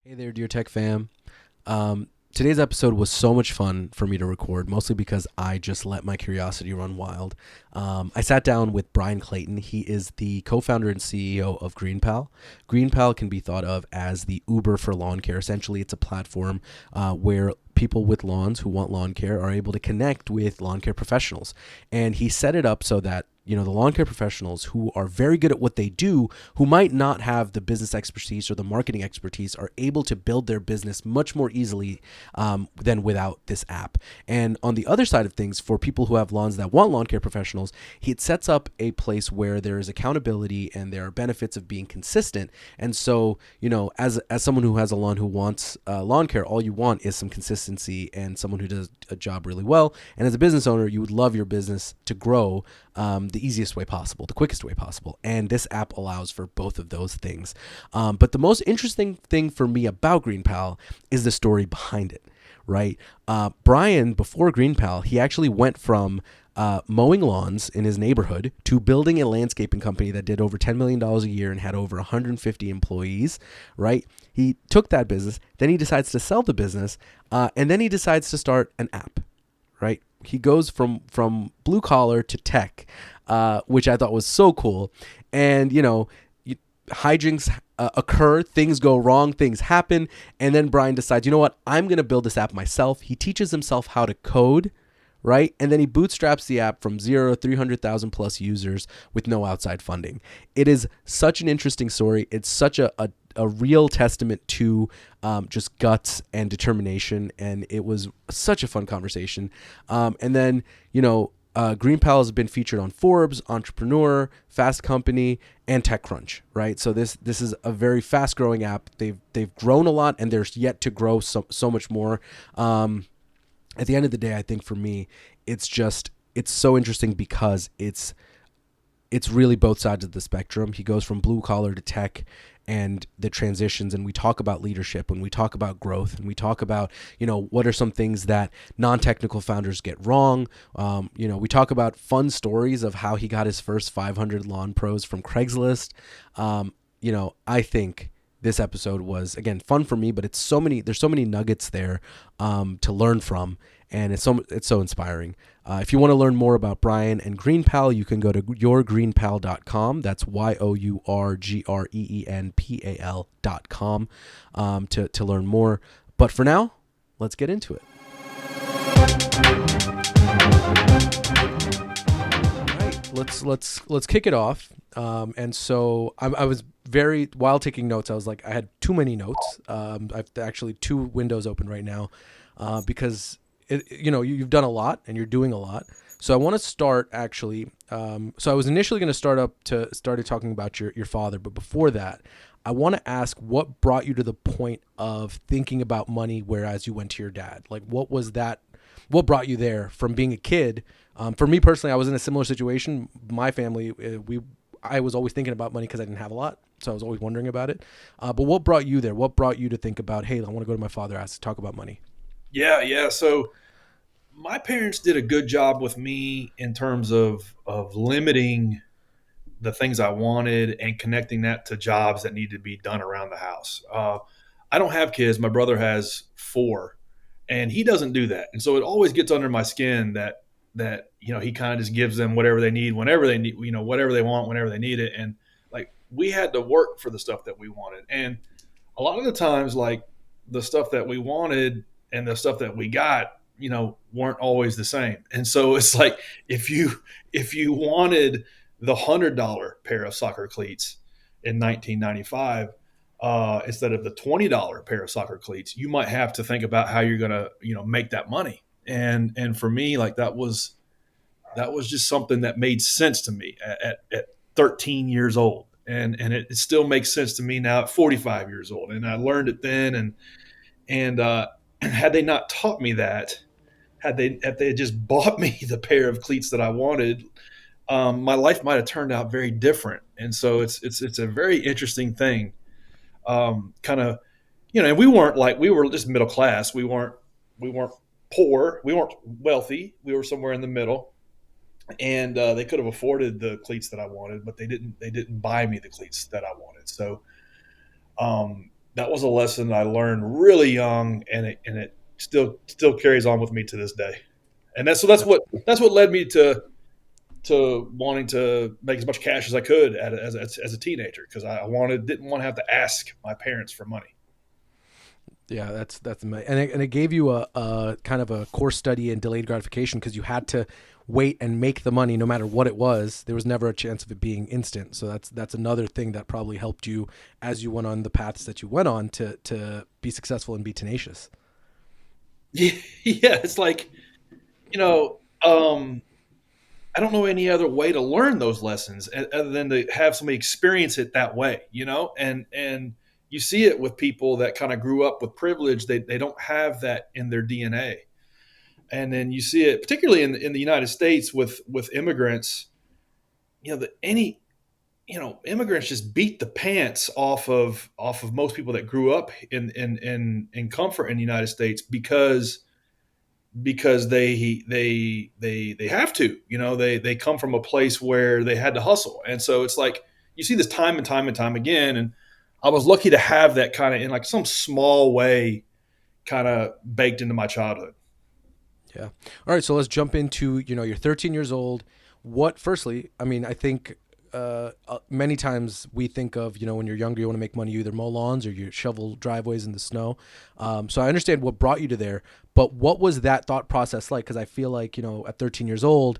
Hey there, dear tech fam. Today's episode was so much fun for me to record, mostly because I just let my curiosity run wild. I sat down with Bryan Clayton. He is the co founder and CEO of GreenPal. GreenPal can be thought of as the Uber for lawn care. Essentially, it's a platform where people with lawns who want lawn care are able to connect with lawn care professionals. And he set it up so that the lawn care professionals who are very good at what they do, who might not have the business expertise or the marketing expertise, are able to build their business much more easily than without this app. And on the other side of things, for people who have lawns that want lawn care professionals, it sets up a place where there is accountability and there are benefits of being consistent. And so, as someone who has a lawn who wants lawn care, all you want is some consistency and someone who does a job really well. And as a business owner, you would love your business to grow the easiest way possible, the quickest way possible. And this app allows for both of those things. But the most interesting thing for me about GreenPal is the story behind it, right? Bryan, before GreenPal, he actually went from mowing lawns in his neighborhood to building a landscaping company that did over $10 million a year and had over 150 employees, right? He took that business, then he decides to sell the business, and then he decides to start an app, right? He goes from blue collar to tech, which I thought was so cool. And hijinks occur, things go wrong, things happen, and then Bryan decides, you know what, I'm going to build this app myself. He teaches himself how to code, right? And then he bootstraps the app from zero, 300,000 plus users with no outside funding. It is such an interesting story. It's such a real testament to just guts and determination. And it was such a fun conversation. And then, GreenPal has been featured on Forbes, Entrepreneur, Fast Company, and TechCrunch, right? So this is a very fast growing app. They've grown a lot, and there's yet to grow so much more. At the end of the day, I think for me, it's so interesting because it's really both sides of the spectrum. He goes from blue collar to tech and the transitions, and we talk about leadership, and we talk about growth, and we talk about, what are some things that non-technical founders get wrong. We talk about fun stories of how he got his first 500 lawn pros from Craigslist. I think this episode was, again, fun for me, but there's so many nuggets there to learn from, and it's so inspiring. If you want to learn more about Bryan and GreenPal, you can go to yourgreenpal.com. That's yourgreenpal.com to learn more. But for now, let's get into it. All right, let's kick it off. And so I was while taking notes, I was like, I had too many notes. I've actually two windows open right now because you've done a lot and you're doing a lot. So I want to start actually. So I was initially going to started talking about your father, but before that, I want to ask what brought you to the point of thinking about money, whereas you went to your dad. Like, what was that? What brought you there from being a kid? For me personally, I was in a similar situation. My family, I was always thinking about money because I didn't have a lot. So I was always wondering about it. But what brought you there? What brought you to think about, hey, I want to go to my father, ask to talk about money? Yeah. So my parents did a good job with me in terms of limiting the things I wanted and connecting that to jobs that need to be done around the house. I don't have kids. My brother has four, and he doesn't do that. And so it always gets under my skin that he kind of just gives them whatever they need, whenever they need, whatever they want, whenever they need it. And like we had to work for the stuff that we wanted, and a lot of the times, like the stuff that we wanted and the stuff that we got, weren't always the same. And so it's like if you wanted the $100 pair of soccer cleats in 1995 instead of the $20 pair of soccer cleats, you might have to think about how you're gonna make that money. And for me, like that was just something that made sense to me at 13 years old. And it still makes sense to me now at 45 years old. And I learned it then. And had they not taught me that, had they just bought me the pair of cleats that I wanted, my life might have turned out very different. And so it's a very interesting thing. Kind of, and we were just middle class. We weren't poor. We weren't wealthy. We were somewhere in the middle. And they could have afforded the cleats that I wanted, but they didn't. They didn't buy me the cleats that I wanted. So that was a lesson I learned really young, and it still carries on with me to this day. And that's what led me to wanting to make as much cash as I could as a teenager, because I wanted didn't want to have to ask my parents for money. Yeah, that's amazing. And it gave you a kind of a core study in delayed gratification because you had to wait and make the money no matter what it was. There was never a chance of it being instant. So that's another thing that probably helped you as you went on the paths that you went on to be successful and be tenacious. Yeah, yeah, it's like, you know, I don't know any other way to learn those lessons other than to have somebody experience it that way, and you see it with people that kind of grew up with privilege. They don't have that in their DNA. And then you see it particularly in the United States with immigrants, that any, immigrants just beat the pants off of most people that grew up in comfort in the United States, because they have to, they come from a place where they had to hustle. And so it's like you see this time and time and time again. And I was lucky to have that kind of in like some small way kind of baked into my childhood. Yeah. All right. So let's jump into, you're 13 years old. Firstly, I mean, I think many times we think of, when you're younger, you want to make money, you either mow lawns or you shovel driveways in the snow. So I understand what brought you to there, but what was that thought process like? Because I feel like, at 13 years old,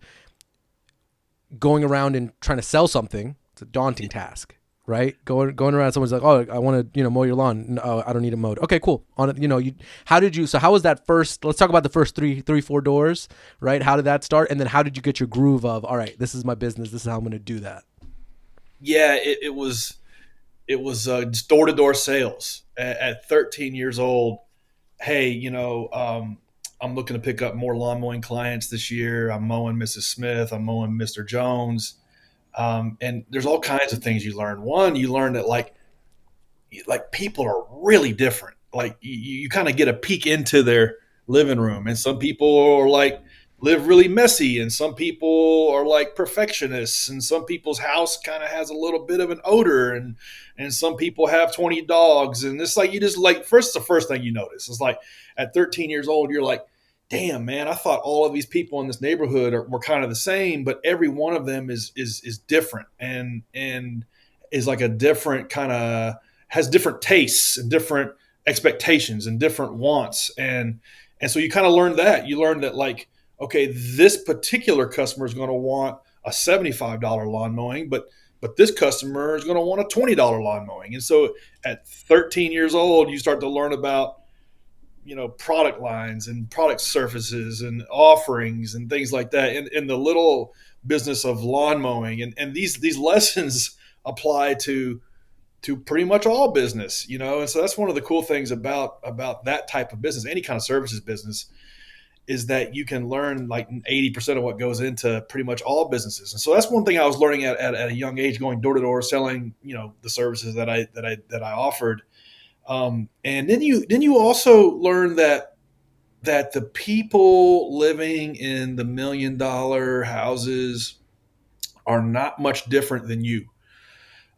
going around and trying to sell something, it's a daunting task. Right, going around, someone's like, "Oh, I want to, mow your lawn." No, I don't need it mowed. Okay, cool. On it, how did you? So, how was that first? Let's talk about the first three, 4 doors. Right, how did that start? And then, how did you get your groove of? All right, this is my business. This is how I'm going to do that. Yeah, it was just door to door sales at 13 years old. Hey, I'm looking to pick up more lawn mowing clients this year. I'm mowing Mrs. Smith. I'm mowing Mr. Jones. And there's all kinds of things you learn. One, you learn that like people are really different. Like you kind of get a peek into their living room, and some people are like live really messy, and some people are like perfectionists, and some people's house kind of has a little bit of an odor, and some people have 20 dogs, and it's like you just like first the first thing you notice is like at 13 years old you're like, damn man, I thought all of these people in this neighborhood were kind of the same, but every one of them is different, and is like a different kind of has different tastes and different expectations and different wants. And so you kind of learn that. You learn that, like, okay, this particular customer is going to want a $75 lawn mowing, but this customer is going to want a $20 lawn mowing. And so at 13 years old, you start to learn about, product lines and product surfaces and offerings and things like that in the little business of lawn mowing. And these lessons apply to pretty much all business, and so that's one of the cool things about that type of business, any kind of services business, is that you can learn like 80% of what goes into pretty much all businesses. And so that's one thing I was learning at a young age, going door to door selling, the services that I offered. And then you also learn that the people living in the $1 million houses are not much different than you.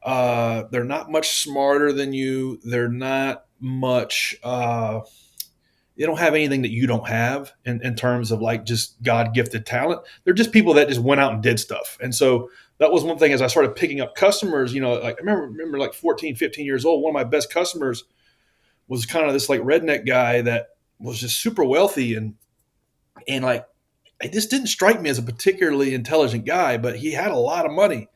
They're not much smarter than you. They're not much. They don't have anything that you don't have in terms of like just God gifted talent. They're just people that just went out and did stuff. And so that was one thing as I started picking up customers. Like I remember like 14, 15 years old. One of my best customers was kind of this like redneck guy that was just super wealthy, and like it just didn't strike me as a particularly intelligent guy, but he had a lot of money,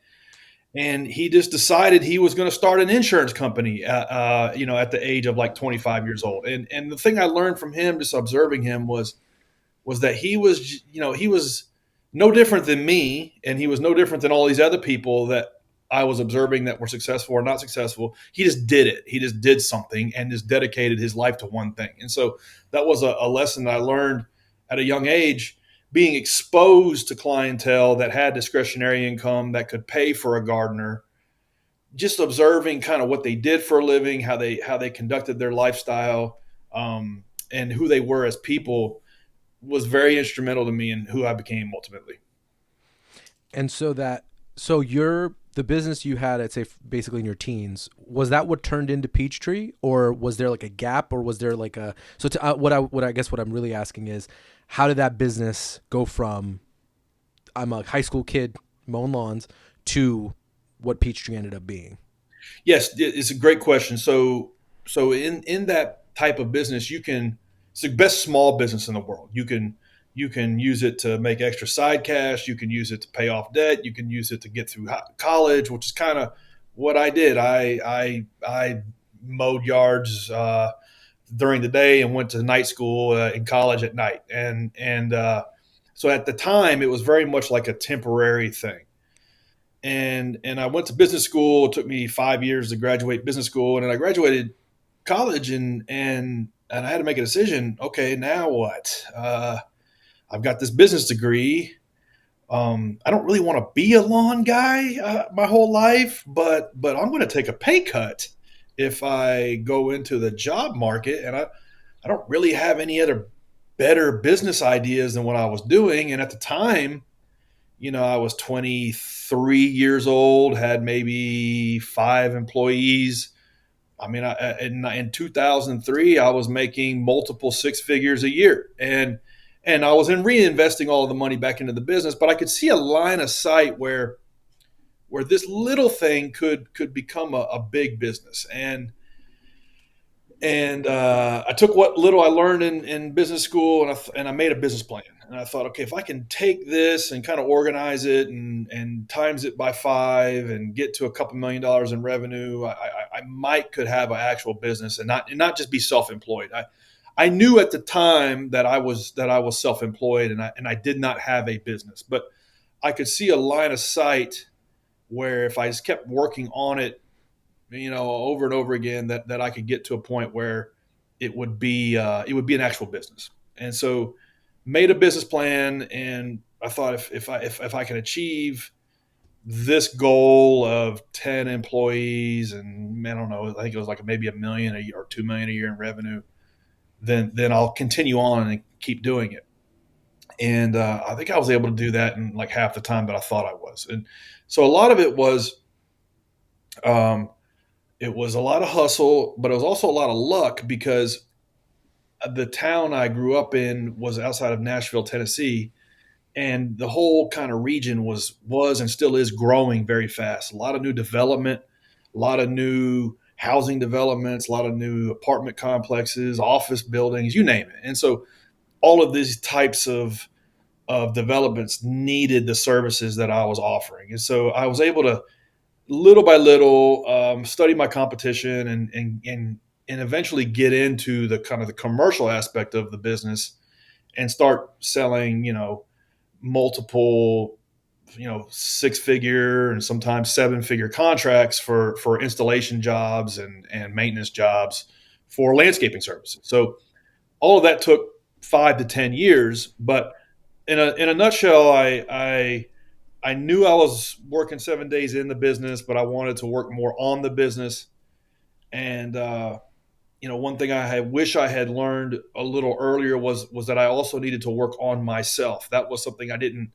and he just decided he was going to start an insurance company, at the age of like 25 years old. And the thing I learned from him, just observing him, was that he was no different than me, and he was no different than all these other people that I was observing that were successful or not successful. He just did it. He just did something and just dedicated his life to one thing. And so that was a lesson that I learned at a young age, being exposed to clientele that had discretionary income that could pay for a gardener, just observing kind of what they did for a living, how they conducted their lifestyle, and who they were as people, was very instrumental to me and who I became ultimately. And so you're the business you had at say basically in your teens, was that what turned into Peachtree, or was there like a gap, or was there like a so to, what I guess what I'm really asking is how did that business go from I'm a high school kid mowing lawns to what Peachtree ended up being? Yes, it's a great question. So in that type of business, it's the best small business in the world. You can use it to make extra side cash. You can use it to pay off debt. You can use it to get through college, which is kind of what I did. I mowed yards during the day and went to night school in college at night. And so at the time, it was very much like a temporary thing. And I went to business school. It took me 5 years to graduate business school, and then I graduated college, and I had to make a decision. Okay, now what? I've got this business degree. I don't really want to be a lawn guy my whole life, but I'm going to take a pay cut if I go into the job market, and I don't really have any other better business ideas than what I was doing. And at the time, I was 23 years old, had maybe 5 employees. I mean, in 2003, I was making multiple six figures a year, and I was in reinvesting all of the money back into the business. But I could see a line of sight where this little thing could become a big business. And I took what little I learned in business school, and I made a business plan. And I thought, okay, if I can take this and kind of organize it and times it by five and get to a couple $1 million in revenue, I might could have an actual business and not just be self-employed. I knew at the time that I was self-employed, and I did not have a business, but I could see a line of sight where if I just kept working on it, over and over again, that I could get to a point where it would be an actual business. And so made a business plan, and I thought if I can achieve this goal of 10 employees, and I don't know, I think it was like maybe a million a year or 2 million a year in revenue, then I'll continue on and keep doing it. And I think I was able to do that in like half the time that I thought I was. And so a lot of um, it was a lot of hustle, but it was also a lot of luck because the town I grew up in was outside of Nashville, Tennessee, and the whole kind of region was and still is growing very fast. A lot of new development, a lot of new housing developments, a lot of new apartment complexes, office buildings, you name it. And so all of these types of developments needed the services that I was offering. And so I was able to little by little study my competition and eventually get into the kind of the commercial aspect of the business and start selling multiple six figure and sometimes seven figure contracts for installation jobs and maintenance jobs for landscaping services. So all of that took 5 to 10 years, but in a nutshell, I knew I was working 7 days in the business, but I wanted to work more on the business. And one thing I wish I had learned a little earlier was that I also needed to work on myself. That was something I didn't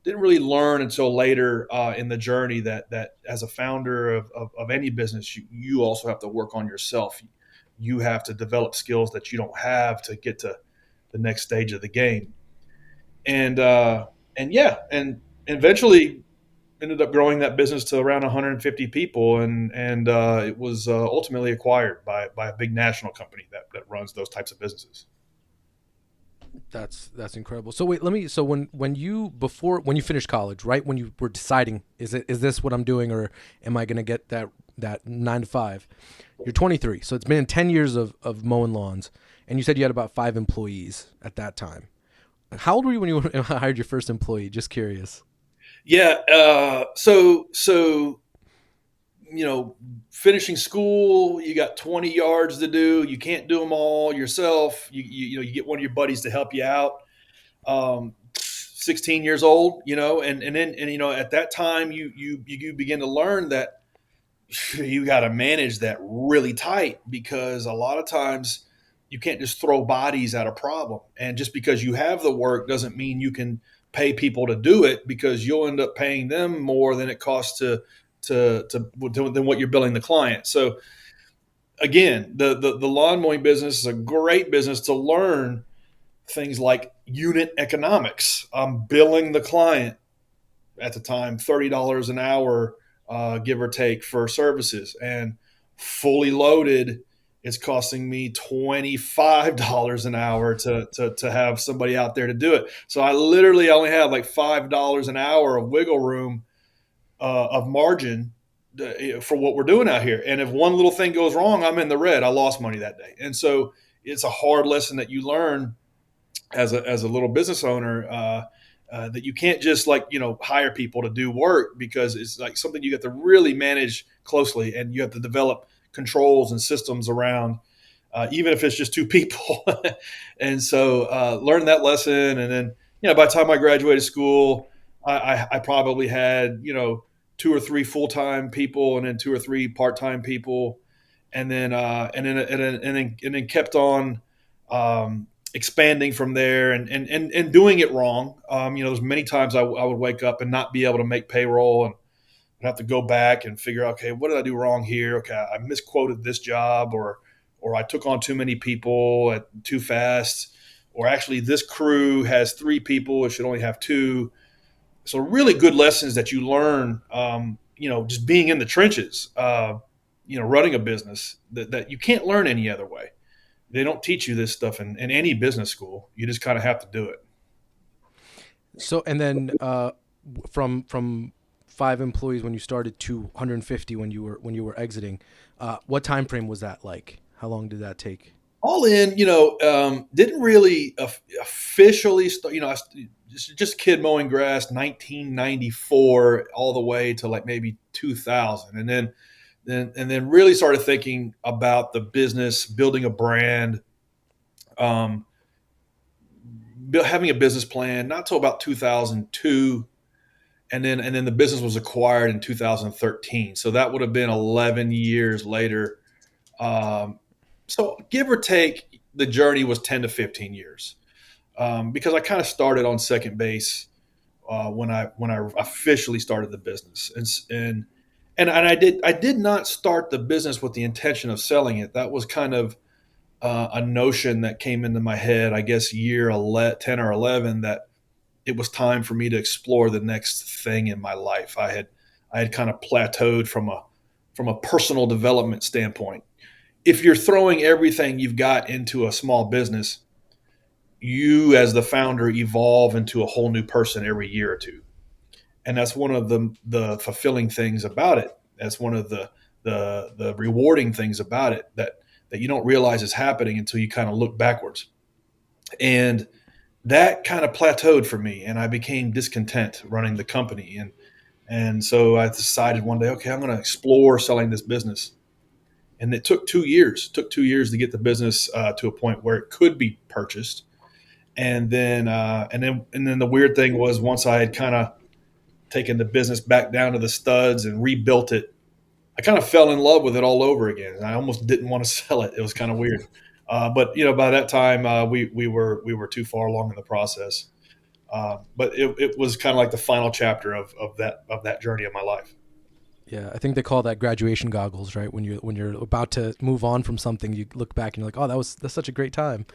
really learn until later in the journey. That as a founder of any business, you also have to work on yourself. You have to develop skills that you don't have to get to the next stage of the game. And yeah, and eventually ended up growing that business to around 150 people, and it was ultimately acquired by a big national company that runs those types of businesses. That's incredible. So wait, let me. So when you finished college, right? When you were deciding, is this what I'm doing, or am I going to get that 9 to 5? You're 23, so it's been 10 years of mowing lawns, and you said you had about 5 employees at that time. How old were you when you hired your first employee? Just curious. Yeah. So finishing school, you got 20 yards to do. You can't do them all yourself. You get one of your buddies to help you out. 16 years old, and then at that time you begin to learn that you got to manage that really tight, because a lot of times you can't just throw bodies at a problem. And just because you have the work doesn't mean you can pay people to do it, because you'll end up paying them more than it costs to than what you're billing the client. So again, the lawn mowing business is a great business to learn things like unit economics. I'm billing the client at the time $30 an hour, give or take, for services, and fully loaded, it's costing me $25 an hour to have somebody out there to do it. So I literally only have like $5 an hour of wiggle room, of margin, for what we're doing out here. And if one little thing goes wrong, I'm in the red. I lost money that day. And so it's a hard lesson that you learn as a little business owner, that you can't just, like, hire people to do work, because it's like something you have to really manage closely, and you have to develop controls and systems around, even if it's just two people. And so, learn that lesson. And then, by the time I graduated school, I probably had, two or three full-time people, and then two or three part-time people. And then kept on, expanding from there, and doing it wrong. There's many times I would wake up and not be able to make payroll, and I'd have to go back and figure out, okay, what did I do wrong here? Okay, I misquoted this job, or I took on too many people too fast, or actually this crew has three people, it should only have two. So really good lessons that you learn, just being in the trenches, running a business, that you can't learn any other way. They don't teach you this stuff in any business school. You just kind of have to do it. So and then from 5 employees when you started to 150 when you were exiting, what time frame was that like? How long did that take? All in, didn't really officially start. Just a kid mowing grass, 1994, all the way to like maybe 2000, and then really started thinking about the business, building a brand, um, having a business plan, not till about 2002. And then the business was acquired in 2013. So that would have been 11 years later. So give or take, the journey was 10 to 15 years, because I kind of started on second base, when I officially started the business. And I did not start the business with the intention of selling it. That was kind of, a notion that came into my head, I guess, year 10 or 11, that it was time for me to explore the next thing in my life. I had kind of plateaued from a personal development standpoint. If you're throwing everything you've got into a small business, you as the founder evolve into a whole new person every year or two. And that's one of the fulfilling things about it. That's one of the rewarding things about it, that you don't realize is happening until you kind of look backwards. And that kind of plateaued for me, and I became discontent running the company. And so I decided one day, okay, I'm going to explore selling this business. And it took 2 years. It took 2 years to get the business, to a point where it could be purchased. And then the weird thing was, once I had kind of taken the business back down to the studs and rebuilt it, I kind of fell in love with it all over again. And I almost didn't want to sell it. It was kind of weird. But by that time, we were too far along in the process. But it was kind of like the final chapter of that journey of my life. Yeah, I think they call that graduation goggles, right? When you're about to move on from something, you look back and you're like, "Oh, that's such a great time,"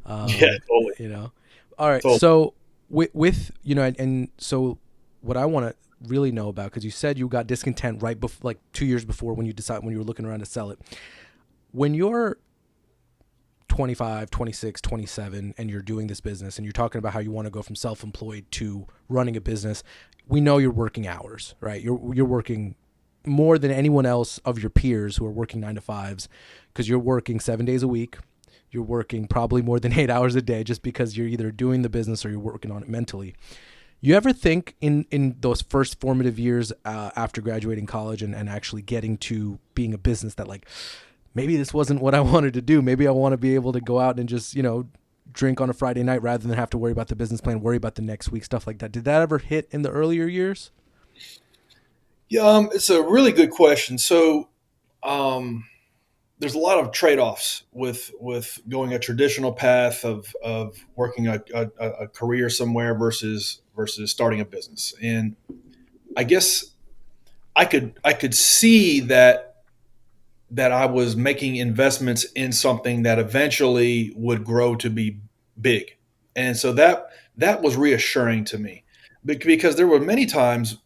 Yeah, um, totally, you know. All right, totally. so with and so what I want to really know about, because you said you got discontent right before, like 2 years before, when you were looking around to sell it. When you're 25, 26, 27, and you're doing this business, and you're talking about how you want to go from self-employed to running a business, we know you're working hours, right? You're working more than anyone else of your peers who are working 9 to 5s, because you're working 7 days a week. You're working probably more than 8 hours a day, just because you're either doing the business or you're working on it mentally. You ever think in those first formative years, after graduating college and actually getting to being a business, that like, maybe this wasn't what I wanted to do. Maybe I want to be able to go out and just, drink on a Friday night rather than have to worry about the business plan, worry about the next week, stuff like that. Did that ever hit in the earlier years? Yeah, it's a really good question. So, um, there's a lot of trade-offs with going a traditional path of working a career somewhere versus starting a business. And I guess I could see that I was making investments in something that eventually would grow to be big. And so that was reassuring to me because there were many times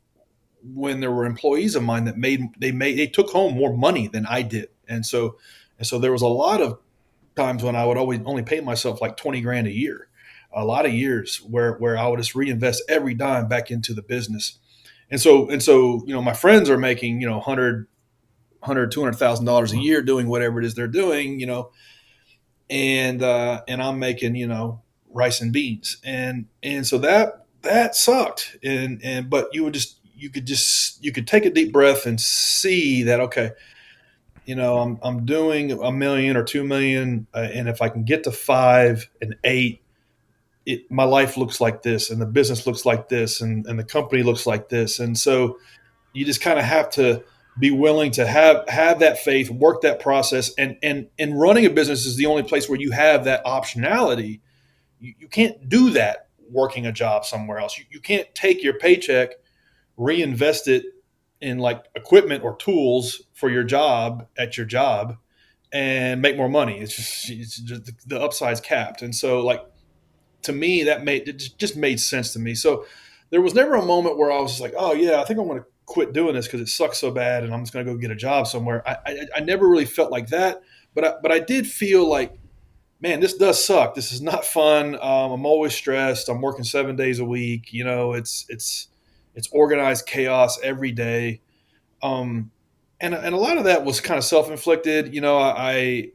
when there were employees of mine that they took home more money than I did. And so there was a lot of times when I would always only pay myself like 20 grand a year. A lot of years where I would just reinvest every dime back into the business. And so, my friends are making, 100 $200,000 a year doing whatever it is they're doing, and I'm making, rice and beans, and so that sucked, and but you could take a deep breath and see that, okay, I'm doing a million or 2 million, and if I can get to 5 and 8, my life looks like this, and the business looks like this, and the company looks like this, and so you just kind of have to be willing to have that faith, work that process, and running a business is the only place where you have that optionality. You can't do that working a job somewhere else. You can't take your paycheck, reinvest it in like equipment or tools for your job at your job and make more money. It's just the upside's capped. And so, like, to me, that made it just made sense to me. So there was never a moment where I was just like, oh yeah, I think I'm going to quit doing this because it sucks so bad, and I'm just going to go get a job somewhere. I never really felt like that, but I did feel like, man, this does suck. This is not fun. I'm always stressed. I'm working 7 days a week. It's organized chaos every day. Um, and a lot of that was kind of self inflicted. I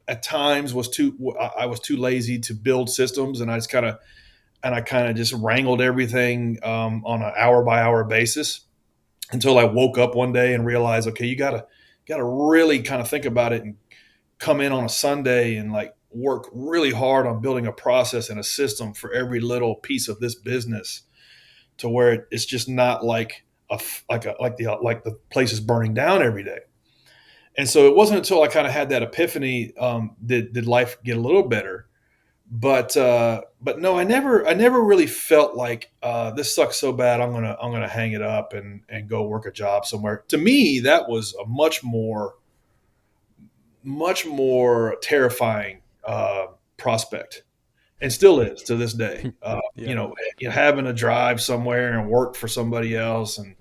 at times I was too lazy to build systems, and I kind of just wrangled everything on an hour by hour basis until I woke up one day and realized, okay, you gotta really kind of think about it and come in on a Sunday and like work really hard on building a process and a system for every little piece of this business to where it's just not like the place is burning down every day. And so it wasn't until I kind of had that epiphany, did life get a little better. But no, I never really felt like, this sucks so bad. I'm gonna hang it up and go work a job somewhere. To me, that was a much more terrifying prospect, and still is to this day. Yeah. Having to drive somewhere and work for somebody else, and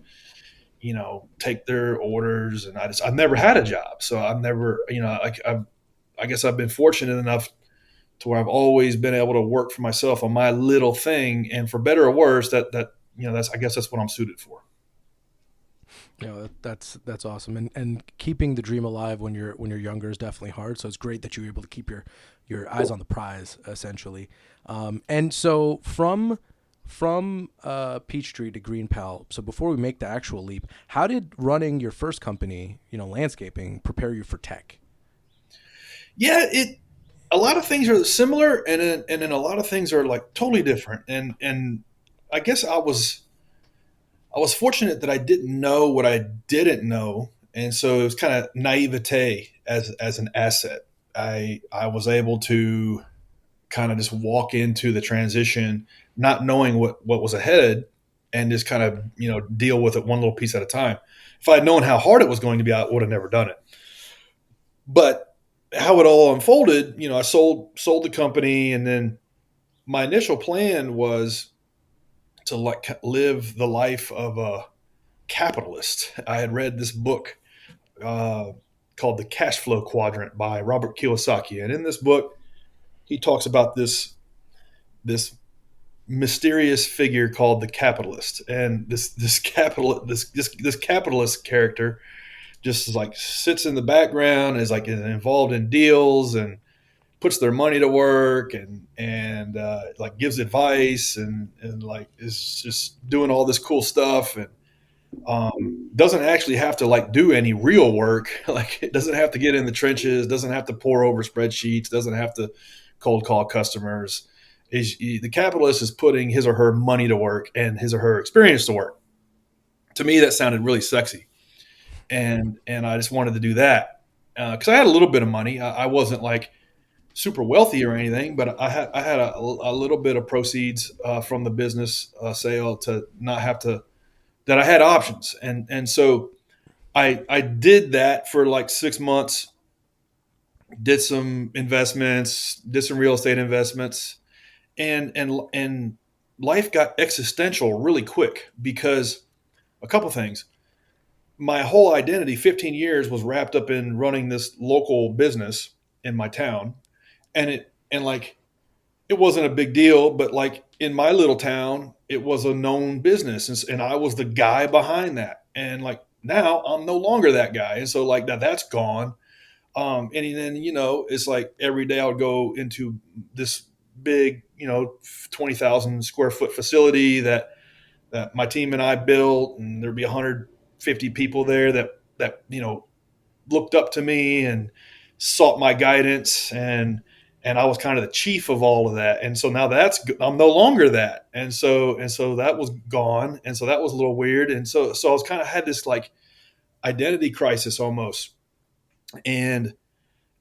take their orders, and I've never had a job, so I've never, I guess I've been fortunate enough to where I've always been able to work for myself on my little thing, and for better or worse, that's I guess that's what I'm suited for. That's awesome. And keeping the dream alive when you're younger is definitely hard. So it's great that you're able to keep your eyes on the prize, essentially. And so from Peachtree to Green Pal. So before we make the actual leap, how did running your first company, landscaping, prepare you for tech? Yeah, a lot of things are similar, and then a lot of things are like totally different. And I guess I was fortunate that I didn't know what I didn't know, and so it was kind of naivete as an asset. I was able to kind of just walk into the transition, not knowing what was ahead, and just kind of deal with it one little piece at a time. If I had known how hard it was going to be, I would have never done it. But how it all unfolded, I sold the company, and then my initial plan was to like live the life of a capitalist. I had read this book uh, called The Cash Flow Quadrant by Robert Kiyosaki, and in this book, he talks about this mysterious figure called the capitalist, and this capitalist character just like sits in the background, is involved in deals and puts their money to work, and like gives advice, and like is just doing all this cool stuff, and doesn't actually have to like do any real work. Like, it doesn't have to get in the trenches, doesn't have to pour over spreadsheets, doesn't have to cold call customers. The capitalist is putting his or her money to work and his or her experience to work. To me, that sounded really sexy, and I just wanted to do that because I had a little bit of money. I wasn't like super wealthy or anything, but I had a little bit of proceeds from the business sale to not have to that I had options, and so I did that for like 6 months. Did some investments, did some real estate investments, and life got existential really quick because a couple things. My whole identity, 15 years, was wrapped up in running this local business in my town, and like it wasn't a big deal, but like in my little town, it was a known business, and I was the guy behind that. And like now, I'm no longer that guy, and so like now that's gone. And then it's like every day I would go into this big 20,000 square foot facility that my team and I built, and there'd be 150 people there that looked up to me and sought my guidance, and I was kind of the chief of all of that. And so now I'm no longer that. And so that was gone. And so that was a little weird. And so I was kind of had this like identity crisis almost. And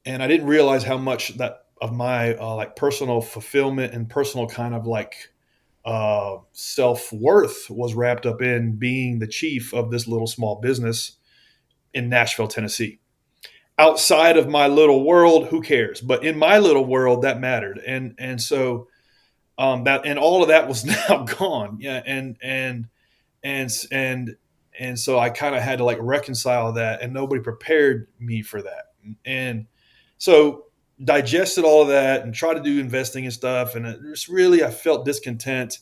I didn't realize how much that of my like personal fulfillment and personal kind of like self-worth was wrapped up in being the chief of this little small business in Nashville, Tennessee. Outside of my little world, who cares? But in my little world, that mattered, and so that and all of that was now gone. Yeah, and so I kind of had to like reconcile that, and nobody prepared me for that, and so digested all of that and tried to do investing and stuff, and it just really I felt discontent,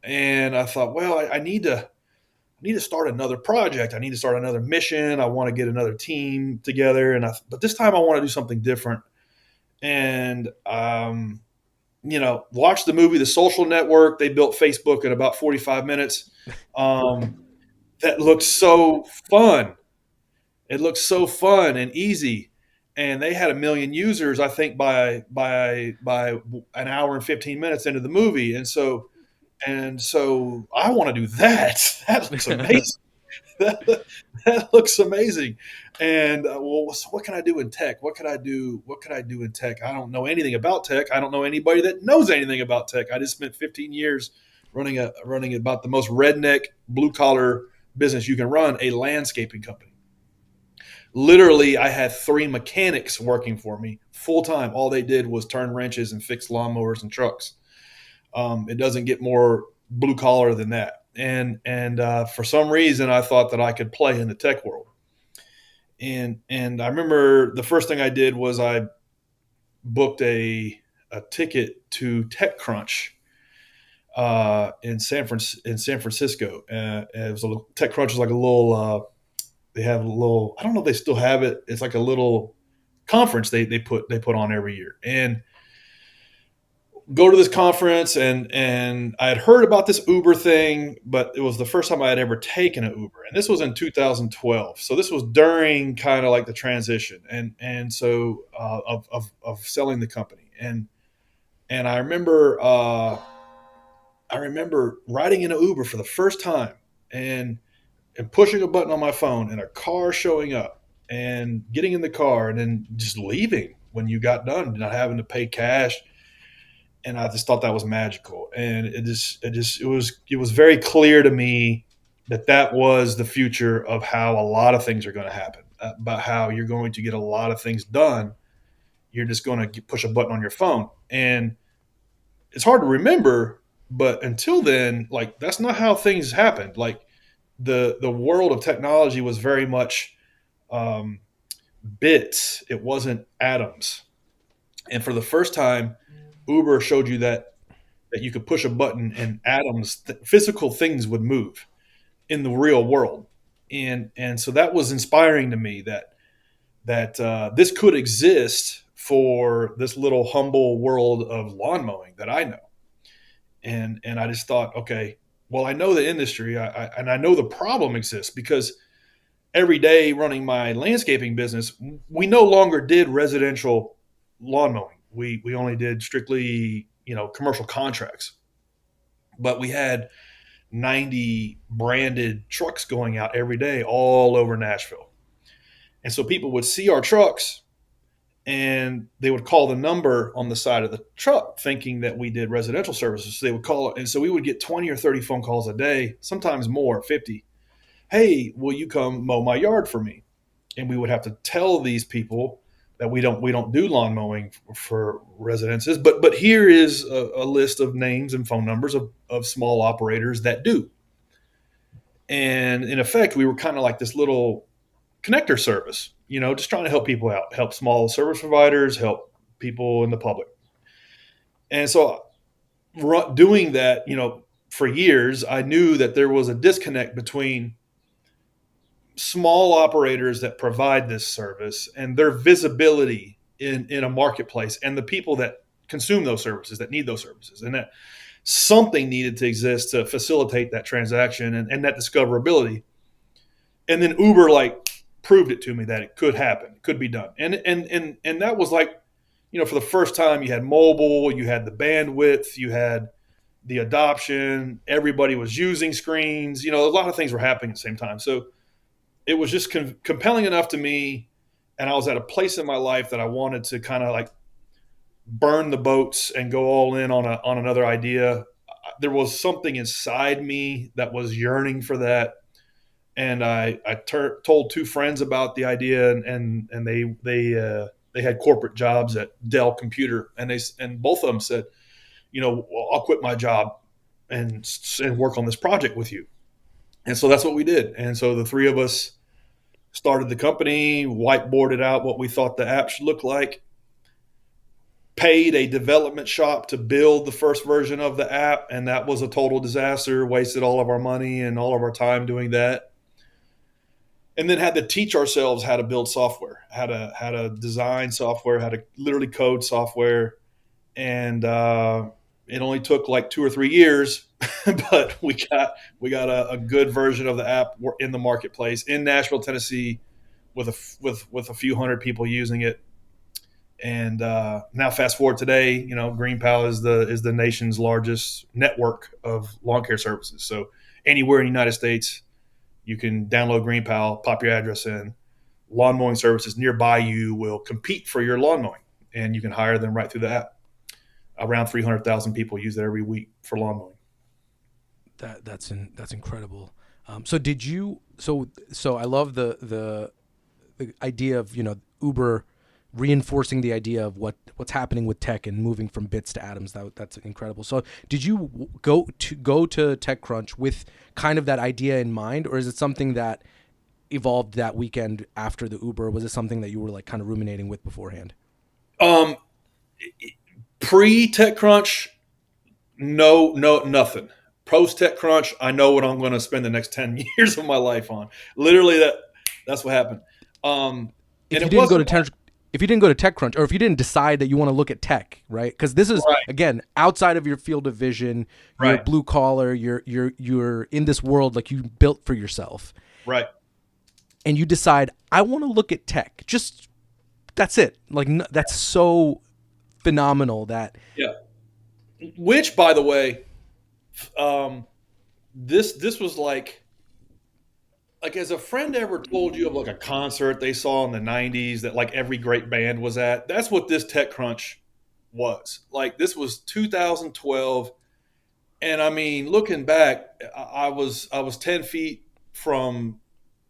and I thought, well, I need to start another project. I need to start another mission. I want to get another team together, but this time I want to do something different. And watch the movie The Social Network. They built Facebook in about 45 minutes. That looks so fun. It looks so fun and easy. And they had 1 million users, I think, by an hour and 15 minutes into the movie. And so I want to do that. That looks amazing. That looks amazing. And well, so what can I do in tech? What could I do? What could I do in tech? I don't know anything about tech. I don't know anybody that knows anything about tech. I just spent 15 years running about the most redneck blue collar business you can run, a landscaping company. Literally, I had 3 mechanics working for me full time. All they did was turn wrenches and fix lawnmowers and trucks. It doesn't get more blue collar than that. And for some reason, I thought that I could play in the tech world. And I remember the first thing I did was I booked a ticket to TechCrunch in San Francisco. It was TechCrunch is like a little. They have a little. I don't know if they still have it. It's like a little conference they put on every year, and go to this conference, and I had heard about this Uber thing, but it was the first time I had ever taken an Uber, and this was in 2012. So this was during kind of like the transition, and so of selling the company, and I remember riding in an Uber for the first time, and pushing a button on my phone, and a car showing up, and getting in the car, and then just leaving when you got done, not having to pay cash. And I just thought that was magical. And it was very clear to me that that was the future of how a lot of things are going to happen. About how you're going to get a lot of things done. You're just going to push a button on your phone, and it's hard to remember. But until then, like that's not how things happened. Like the world of technology was very much um, bits. It wasn't atoms. And for the first time, Uber showed you that you could push a button and atoms, physical things would move in the real world, and so that was inspiring to me that this could exist for this little humble world of lawn mowing that I know, and I just thought, okay, well, I know the industry, and I know the problem exists because every day running my landscaping business, we no longer did residential lawn mowing. We only did strictly commercial contracts, but we had 90 branded trucks going out every day all over Nashville. And so people would see our trucks, and they would call the number on the side of the truck thinking that we did residential services. So they would call it. And so we would get 20 or 30 phone calls a day, sometimes more, 50. hey, will you come mow my yard for me? And we would have to tell these people that we don't do lawn mowing for residences, but here is a list of names and phone numbers of small operators that do. And in effect, we were kind of like this little connector service, just trying to help people out, help small service providers, help people in the public. And so doing that, for years, I knew that there was a disconnect between small operators that provide this service and their visibility in a marketplace and the people that consume those services, that need those services, and that something needed to exist to facilitate that transaction and that discoverability. And then Uber proved it to me that it could happen, it could be done. And that was for the first time, you had mobile, you had the bandwidth, you had the adoption, everybody was using screens, a lot of things were happening at the same time. So it was just compelling enough to me, and I was at a place in my life that I wanted to kind of burn the boats and go all in on another idea. There was something inside me that was yearning for that, and I told two friends about the idea, and they had corporate jobs at Dell Computer, and both of them said, well, I'll quit my job and work on this project with you. And so that's what we did. And so the three of us started the company, whiteboarded out what we thought the app should look like, paid a development shop to build the first version of the app, and that was a total disaster, wasted all of our money and all of our time doing that. And then had to teach ourselves how to build software, how to design software, how to literally code software. And it only took 2 or 3 years, but we got a good version of the app in the marketplace in Nashville, Tennessee, with a few hundred people using it. And now, fast forward today, GreenPal is the nation's largest network of lawn care services. So anywhere in the United States, you can download GreenPal, pop your address in. Lawn mowing services nearby you will compete for your lawn mowing, and you can hire them right through the app. Around 300,000 people use it every week for lawn mowing. That's incredible. So did you? So I love the idea of Uber reinforcing the idea of what's happening with tech and moving from bits to atoms. That's incredible. So did you go to TechCrunch with kind of that idea in mind, or is it something that evolved that weekend after the Uber? Was it something that you were kind of ruminating with beforehand? Um, Pre TechCrunch, no, nothing. Post TechCrunch, I know what I'm going to spend the next 10 years of my life on. Literally, that's what happened. If And you it didn't go wasn't to if you didn't go to TechCrunch, or if you didn't decide that you want to look at tech, right? Because this is right, again outside of your field of vision. You're right, blue collar. You're in this world you built for yourself, right. and you decide I want to look at tech. Just that's it. That's so phenomenal that Yeah. Which, by the way, um, this was has a friend ever told you of a concert they saw in the '90s that every great band was at? That's what this TechCrunch was. This was 2012, and I mean, looking back, I was 10 feet from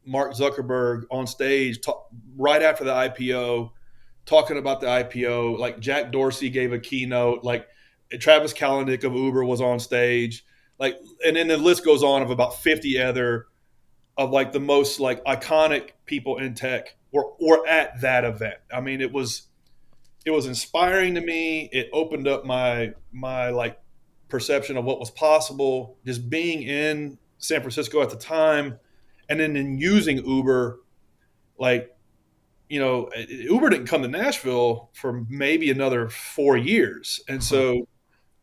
Mark Zuckerberg on stage right after the IPO, talking about the IPO. Jack Dorsey gave a keynote. Travis Kalanick of Uber was on stage. And then the list goes on of about 50 other of the most iconic people in tech were at that event. I mean, it was inspiring to me. It opened up my perception of what was possible. Just being in San Francisco at the time, and then in using Uber, like Uber didn't come to Nashville for maybe another 4 years, and huh, so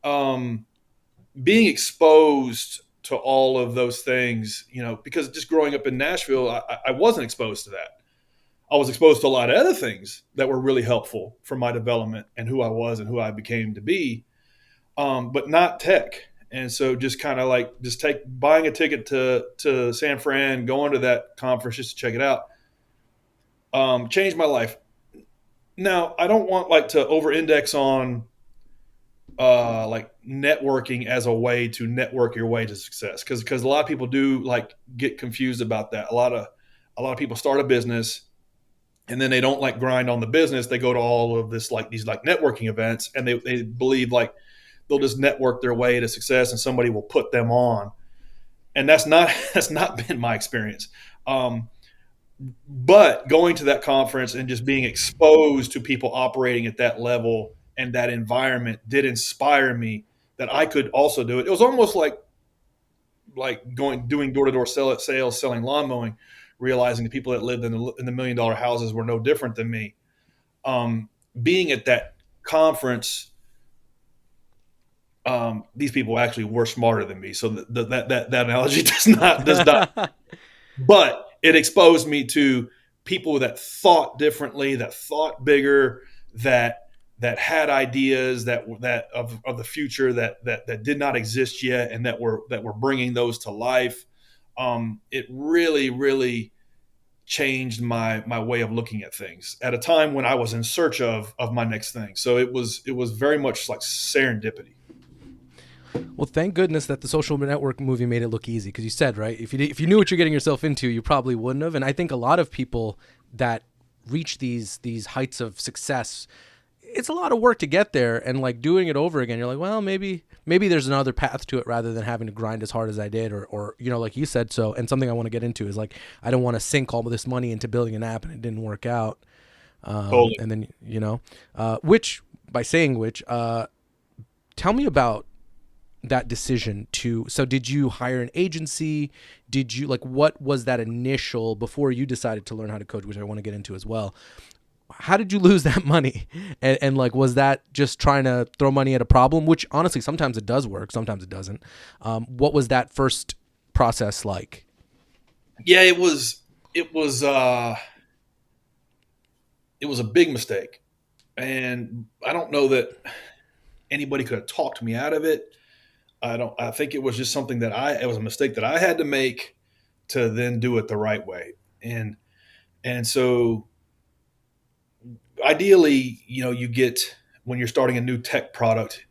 um, being exposed to all of those things, because just growing up in Nashville, I wasn't exposed to that. I was exposed to a lot of other things that were really helpful for my development and who I was and who I became to be, but not tech. And so just kind of just buying a ticket to San Fran, going to that conference just to check it out, changed my life. Now I don't want to over index on like networking as a way to network your way to success, because a lot of people do like get confused about that. A lot of people start a business and then they don't like grind on the business. They go to all of this like these like networking events, and they believe like they'll just network their way to success and somebody will put them on. And that's not that's not been my experience. um, but going to that conference and just being exposed to people operating at that level and that environment did inspire me that I could also do it. It was almost like going doing door to door sales, selling lawn mowing, realizing the people that lived in the $1 million houses were no different than me. Being at that conference, these people actually were smarter than me. So that analogy does not, but it exposed me to people that thought differently, that thought bigger, that had ideas that of the future that did not exist yet, and that were bringing those to life. It really changed my way of looking at things at a time when I was in search of my next thing. So it was very much like serendipity. Well, thank goodness that the Social Network movie made it look easy, because you said, right, if you knew what you're getting yourself into, you probably wouldn't have. And I think a lot of people that reach these heights of success, it's a lot of work to get there, and like doing it over again, you're like, well, maybe there's another path to it rather than having to grind as hard as I did, or like you said. So, and something I want to get into is like, I don't want to sink all of this money into building an app and it didn't work out. Totally. And then which, by saying which, tell me about that decision to. So did you hire an agency? Did you, like, what was that initial, before you decided to learn how to code, which I want to get into as well? How did you lose that money? And like, was that just trying to throw money at a problem, which honestly sometimes it does work, sometimes it doesn't? What was that first process like? Yeah, it was a big mistake, and I don't know that anybody could have talked me out of it. I think it was just something it was a mistake that I had to make to then do it the right way. And so ideally, you get, when you're starting a new tech product,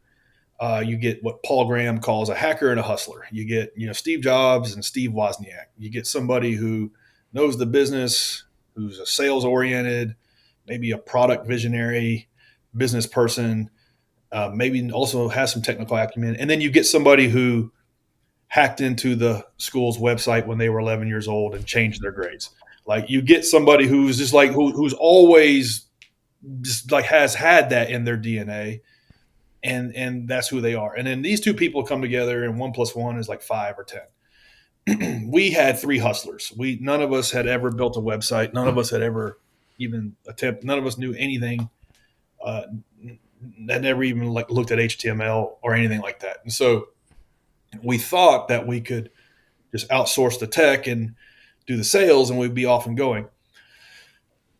you get what Paul Graham calls a hacker and a hustler. You get, Steve Jobs and Steve Wozniak. You get somebody who knows the business, who's a sales oriented, maybe a product visionary business person, maybe also has some technical acumen. And then you get somebody who hacked into the school's website when they were 11 years old and changed their grades. Like, you get somebody who's just like who's always just like has had that in their DNA, and that's who they are. And then these two people come together, and 1+1 is like 5 or 10. We had three hustlers. None of us had ever built a website. None of us had ever even attempted. None of us knew anything. Uh, had never even like looked at HTML or anything like that. And so we thought that we could just outsource the tech and do the sales, and we'd be off and going.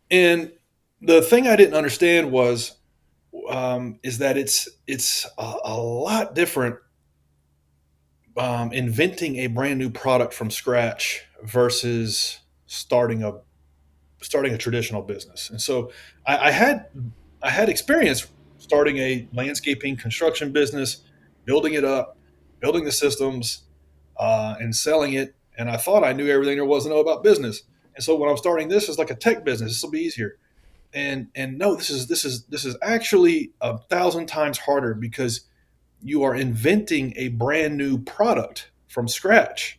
And the thing I didn't understand was is that it's a lot different, inventing a brand new product from scratch versus starting a traditional business. And so I had experience starting a landscaping construction business, building it up, building the systems, and selling it. And I thought I knew everything there was to know about business. And so when I'm starting this as like a tech business, this will be easier. And no, this is actually 1,000 times harder, because you are inventing a brand new product from scratch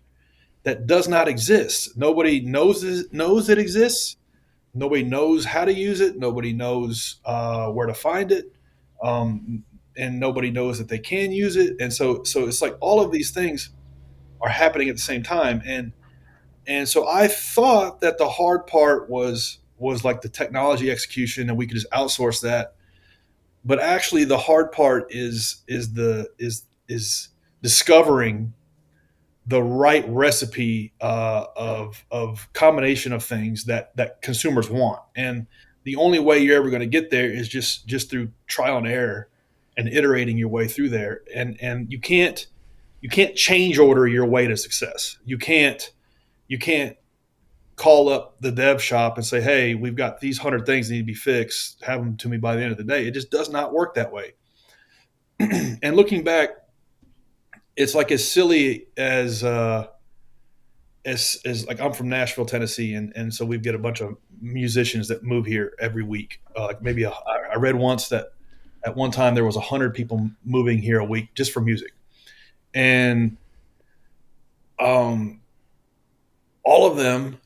that does not exist. Nobody knows it exists. Nobody knows how to use it. Nobody knows where to find it, and nobody knows that they can use it. And so it's like all of these things are happening at the same time. And so I thought that the hard part was like the technology execution, and we could just outsource that. But actually, the hard part is discovering the right recipe, of combination of things that consumers want. And the only way you're ever going to get there is just through trial and error and iterating your way through there. And you can't change order your way to success. You can't call up the dev shop and say, hey, we've got these 100 things that need to be fixed, have them to me by the end of the day. It just does not work that way. And looking back, it's like as silly as like I'm from Nashville, Tennessee, and so we get a bunch of musicians that move here every week. Like maybe I read once that at one time there was 100 people moving here a week just for music, and um, all of them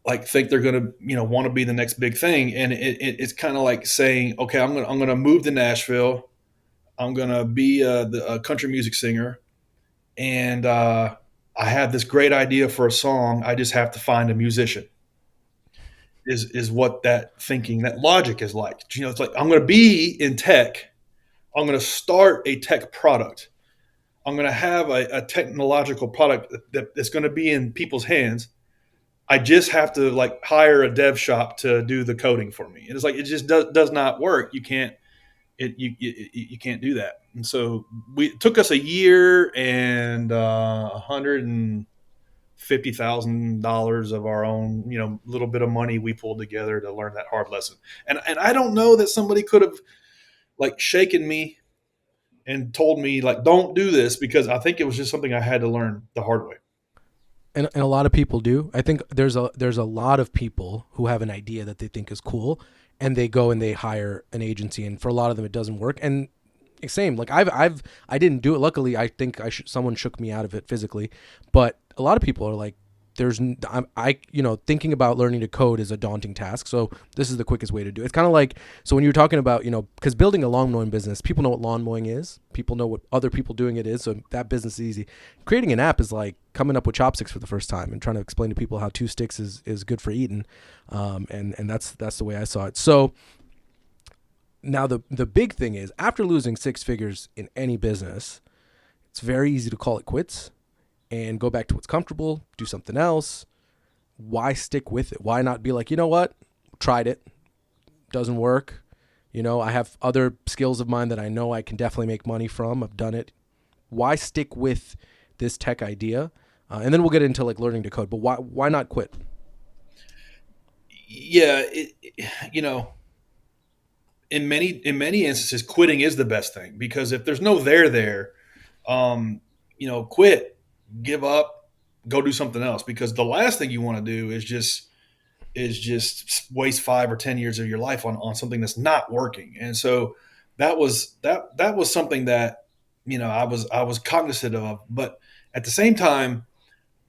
like think they're going to want to be the next big thing, and it's kind of like saying, okay, I'm gonna move to Nashville. I'm gonna be a country music singer, and I have this great idea for a song. I just have to find a musician. Is what that thinking, that logic is like. It's like I'm going to be in tech. I'm going to start a tech product. I'm going to have a technological product that's going to be in people's hands. I just have to like hire a dev shop to do the coding for me. And it's like it just does not work. You can't you can't do that. And so it took us a year and 150,000 of our own, little bit of money we pulled together to learn that hard lesson. And I don't know that somebody could have like shaken me and told me like don't do this, because I think it was just something I had to learn the hard way. And a lot of people do. I think there's a lot of people who have an idea that they think is cool, and they go and they hire an agency, and for a lot of them it doesn't work. And same, like I didn't do it. Luckily, I think someone shook me out of it physically, but a lot of people are like, thinking about learning to code is a daunting task. So this is the quickest way to do it. It's kind of like, so when you're talking about, because building a lawn mowing business, people know what lawn mowing is. People know what other people doing it is. So that business is easy. Creating an app is like coming up with chopsticks for the first time and trying to explain to people how two sticks is good for eating. And that's the way I saw it. So now the big thing is, after losing six figures in any business, it's very easy to call it quits and go back to what's comfortable, do something else. Why stick with it? Why not be like, you know what? Tried it. Doesn't work. I have other skills of mine that I know I can definitely make money from. I've done it. Why stick with this tech idea? And then we'll get into like learning to code, but why not quit? Yeah, you know, in many instances, quitting is the best thing, because if there's no there, quit, give up, go do something else, because the last thing you want to do is just waste 5 or 10 years of your life on something that's not working. And so that was something that I was cognizant of, but at the same time,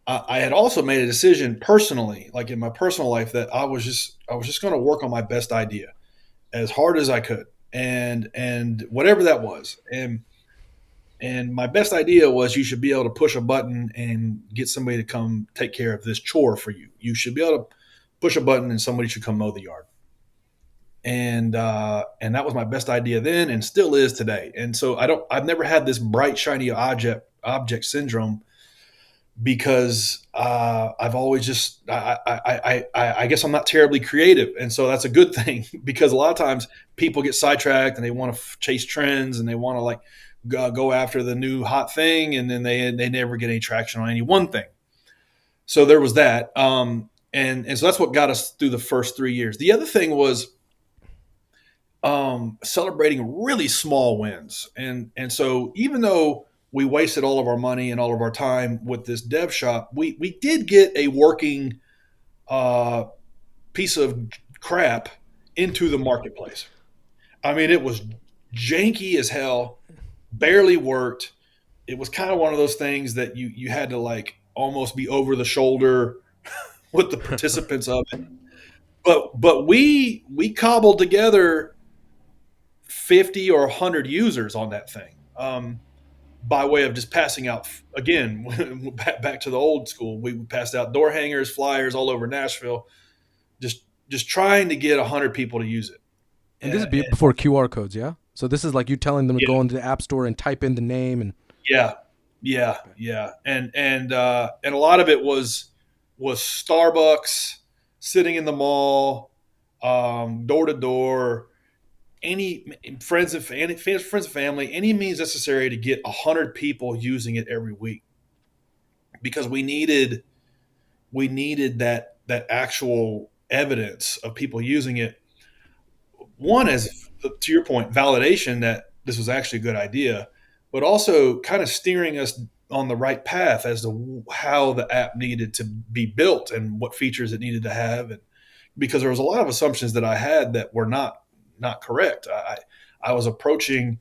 I had also made a decision personally, like in my personal life, that I was just going to work on my best idea as hard as I could, and whatever that was. And my best idea was, you should be able to push a button and get somebody to come take care of this chore for you. You should be able to push a button and somebody should come mow the yard. And that was my best idea then, and still is today. And so I've never had this bright shiny object syndrome, because I've always just I guess I'm not terribly creative, and so that's a good thing because a lot of times people get sidetracked and they want to chase trends, and they want to like go after the new hot thing, and then they never get any traction on any one thing. So there was that, and so that's what got us through the first 3 years. The other thing was celebrating really small wins, and so even though we wasted all of our money and all of our time with this dev shop, we did get a working uh, piece of crap into the marketplace. I mean, it was janky as hell, barely worked. It was kind of one of those things that you had to like almost be over the shoulder with the participants of it. But we cobbled together 50 or 100 users on that thing. By way of just passing out again, back to the old school. We passed out door hangers, flyers all over Nashville, just trying to get 100 people to use it. And this is And before QR codes, yeah? So this is like you telling them to yeah, go into the app store and type in the name and yeah, yeah, yeah, and a lot of it was Starbucks, sitting in the mall, door to door, any friends and family, any means necessary to get 100 people using it every week, because we needed that actual evidence of people using it. One is, to your point, validation this was actually a good idea, but also kind of steering us on the right path as to how the app needed to be built and what features it needed to have. And because there was a lot of assumptions that I had that were not correct. I was approaching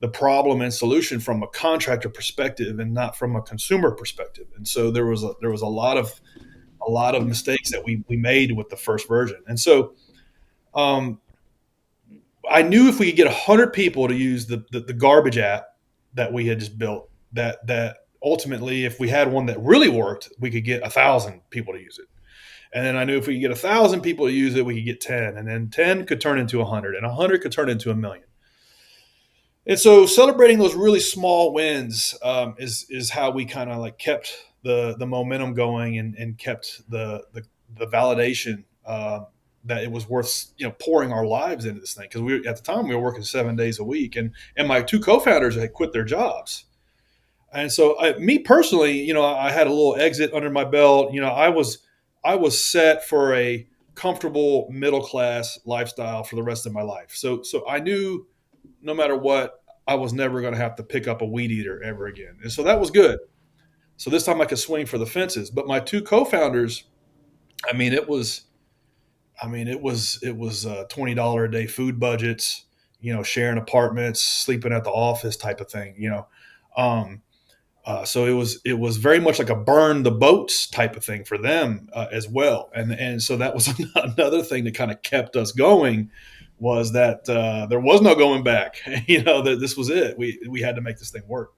the problem and solution from a contractor perspective and not from a consumer perspective. And so there was a lot of mistakes that we made with the first version. And so um, I knew if we could get 100 people to use the garbage app that we had just built, that ultimately, if we had one that really worked, we could get 1,000 people to use it. And then I knew if we could get 1,000 people to use it, we could get 10, and then 10 could turn into 100, and 100 could turn into 1,000,000. And so celebrating those really small wins is how we kind of like kept the momentum going and kept the validation that it was worth pouring our lives into this thing, because we at the time we were working 7 days a week, and my two co-founders had quit their jobs. And so me personally, I had a little exit under my belt. I was set for a comfortable middle class lifestyle for the rest of my life. So I knew no matter what, I was never going to have to pick up a weed eater ever again. And so that was good. So this time I could swing for the fences. But my two co-founders, I mean, it was $20 a day food budgets, sharing apartments, sleeping at the office type of thing, Um, so it was very much like a burn the boats type of thing for them as well, and so that was another thing that kind of kept us going, was that there was no going back. That this was it. We had to make this thing work.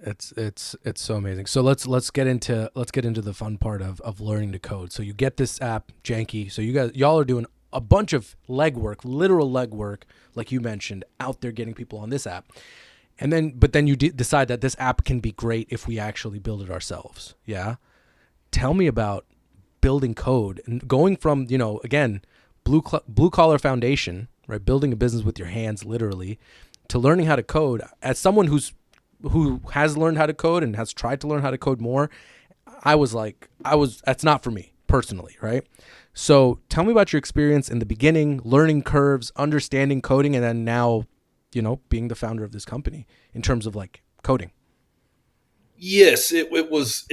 It's so amazing. So let's get into the fun part of learning to code. So you get this app janky. So y'all are doing a bunch of legwork, literal legwork, like you mentioned, out there getting people on this app. But then you decide that this app can be great if we actually build it ourselves. Yeah. Tell me about building code and going from, again, blue collar foundation, right? Building a business with your hands, literally, to learning how to code. As someone who has learned how to code and has tried to learn how to code more, that's not for me personally, right? So tell me about your experience in the beginning, learning curves, understanding coding, and then now, being the founder of this company in terms of like coding. Yes, it was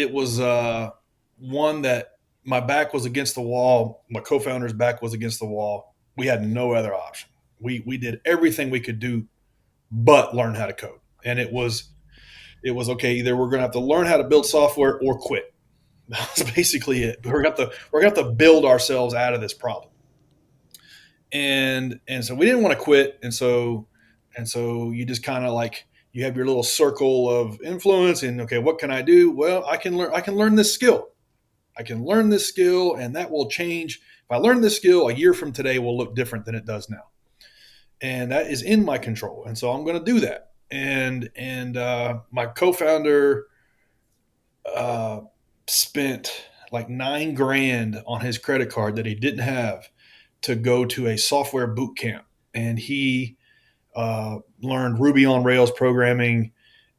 one that my back was against the wall. My co-founder's back was against the wall. We had no other option. We did everything we could do but learn how to code, and it was okay. Either we're going to have to learn how to build software or quit. That's basically it. We're going to have to build ourselves out of this problem. And so we didn't want to quit, and so you just kind of like, you have your little circle of influence, and okay, what can I do? Well, I can learn this skill. I can learn this skill, and that will change. If I learn this skill, a year from today will look different than it does now, and that is in my control. And so I'm going to do that. And my co-founder uh, spent like 9 grand on his credit card that he didn't have to go to a software boot camp, and he learned Ruby on Rails programming,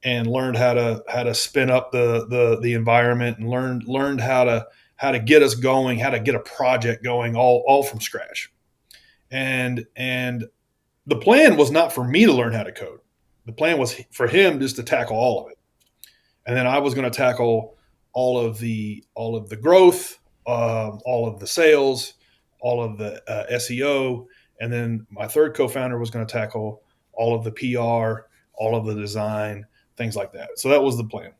and learned how to spin up the environment, and learned how to get us going, how to get a project going, all from scratch. And the plan was not for me to learn how to code. The plan was for him just to tackle all of it, and then I was going to tackle all of the growth, all of the sales, all of the SEO, and then my third co-founder was going to tackle all of the PR, all of the design, things like that. So that was the plan.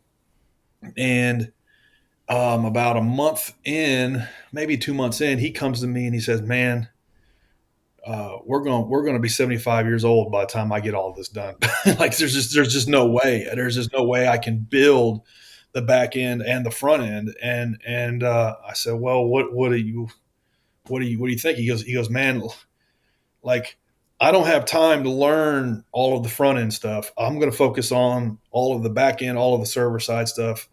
And about a month in, maybe 2 months in, he comes to me and he says, "Man, we're going to be 75 years old by the time I get all this done. Like there's just no way. There's just no way I can build the back end and the front end." And I said, "Well, what do you think?" He goes, "Man, like I don't have time to learn all of the front end stuff. I'm going to focus on all of the back end, all of the server side stuff,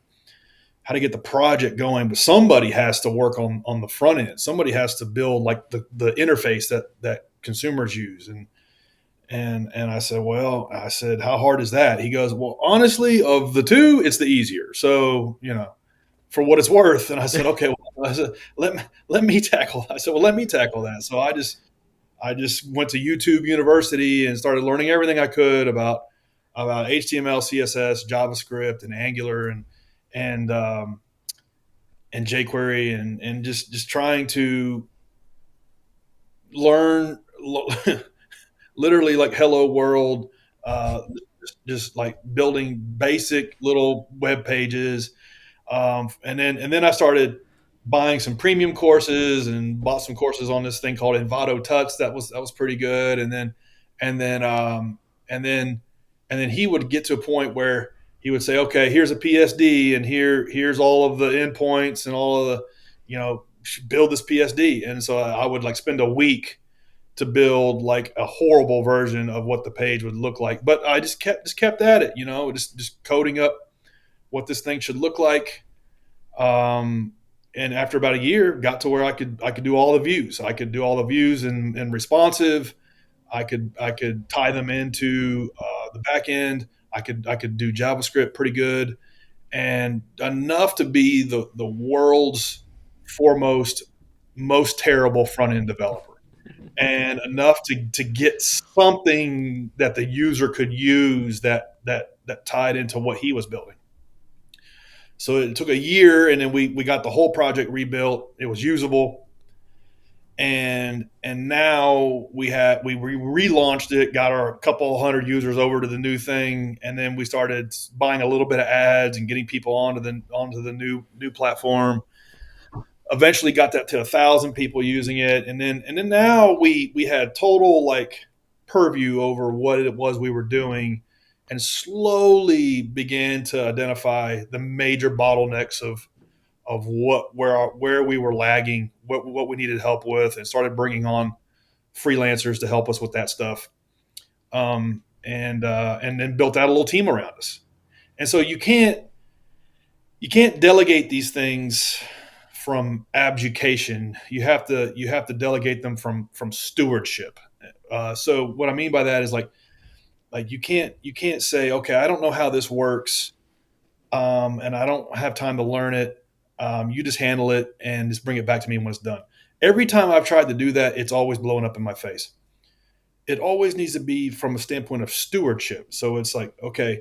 how to get the project going. But somebody has to work on the front end. Somebody has to build like the interface that consumers use." And I said, "How hard is that?" He goes, "Well, honestly, of the two, it's the easier. So, for what it's worth." And I said, "Okay." Well, I said, let me tackle. I said, "Well, let me tackle that." So I just went to YouTube University and started learning everything I could about HTML, CSS, JavaScript, and Angular, and and jQuery, and just trying to learn literally like hello world, uh, just like building basic little web pages, and then I started buying some premium courses and bought some courses on this thing called Envato Tux. That was pretty good. And then and then and then he would get to a point where he would say, okay, here's a PSD, and here's all of the endpoints and all of the, build this PSD. And so I would like spend a week to build like a horrible version of what the page would look like. But I just kept at it, just coding up what this thing should look like. Um, and after about a year, got to where I could do all the views. I could do all the views and responsive. I could tie them into the back end. I could do JavaScript pretty good, and enough to be the world's foremost most terrible front end developer, and enough to get something that the user could use that tied into what he was building. So it took a year, and then we got the whole project rebuilt. It was usable, and now we relaunched it, got our couple hundred users over to the new thing, and then we started buying a little bit of ads and getting people onto the new platform. Eventually, got that to 1,000 people using it, and then now we had total like purview over what it was we were doing, and slowly began to identify the major bottlenecks of where we were lagging, what we needed help with, and started bringing on freelancers to help us with that stuff, and then built out a little team around us. And so you can't delegate these things from abjuration. You have to delegate them from stewardship. So what I mean by that is like you can't say, okay, I don't know how this works, and I don't have time to learn it. You just handle it and just bring it back to me when it's done. Every time I've tried to do that, it's always blowing up in my face. It always needs to be from a standpoint of stewardship. So it's like, okay,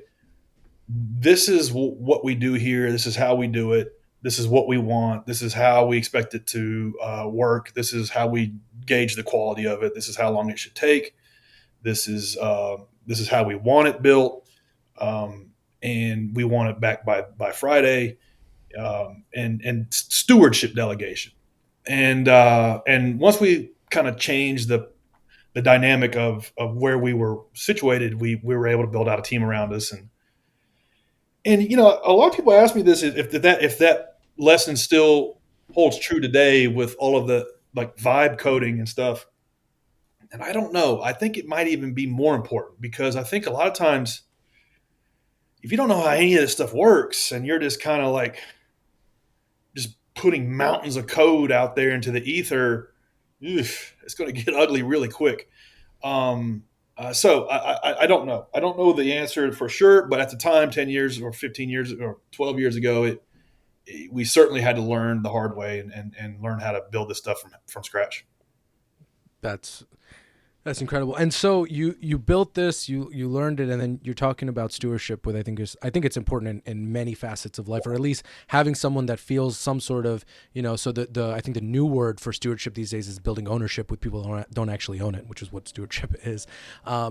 this is what we do here. This is how we do it. This is what we want. This is how we expect it to work. This is how we gauge the quality of it. This is how long it should take. This is how we want it built, and we want it back by Friday. And stewardship delegation. And once we kind of changed the dynamic of where we were situated, we were able to build out a team around us. And a lot of people ask me this, if that lesson still holds true today with all of the like vibe coding and stuff. And I don't know. I think it might even be more important, because I think a lot of times if you don't know how any of this stuff works and you're just kind of like just putting mountains of code out there into the ether, it's going to get ugly really quick. So I don't know. I don't know the answer for sure, but at the time, 10 years or 15 years or 12 years ago, we certainly had to learn the hard way, and learn how to build this stuff from scratch. That's That's incredible. And so you built this, you learned it, and then you're talking about stewardship, with I think it's important in many facets of life, or at least having someone that feels some sort of, so the I think the new word for stewardship these days is building ownership with people who don't actually own it, which is what stewardship is.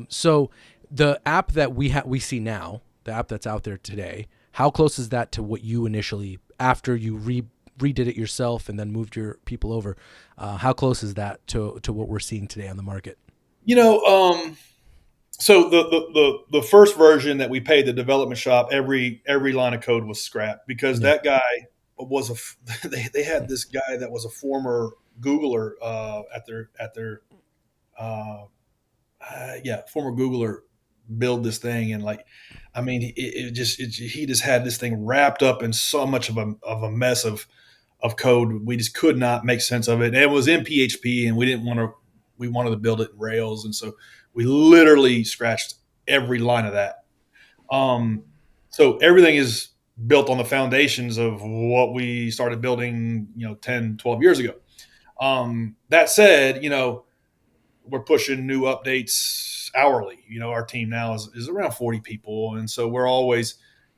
So the app that we see now, the app that's out there today, how close is that to what you initially, after you redid it yourself and then moved your people over? How close is that to what we're seeing today on the market? You know, so the first version that we paid the development shop, every line of code was scrapped, because Yeah. that guy was they had this guy that was a former Googler, at their uh, former Googler, build this thing. And like, I mean, he just had this thing wrapped up in so much of a mess of code. We just could not make sense of it. And it was in PHP, and we wanted to build it in Rails. And so we literally scratched every line of that. Um, so everything is built on the foundations of what we started building, 10, 12 years ago. That said, we're pushing new updates hourly. Our team now is around 40 people, and so we're always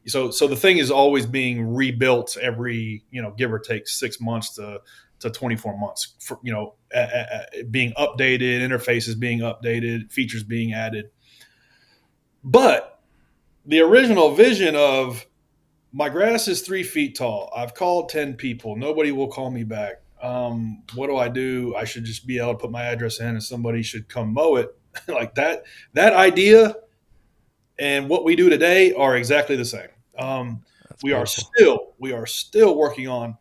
so the thing is always being rebuilt every give or take 6 months to 24 months for being updated, interfaces being updated, features being added. But the original vision of my grass is 3 feet tall. I've called 10 people. Nobody will call me back. What do I do? I should just be able to put my address in and somebody should come mow it. Like that idea and what we do today are exactly the same. Um, That's we are beautiful. still working on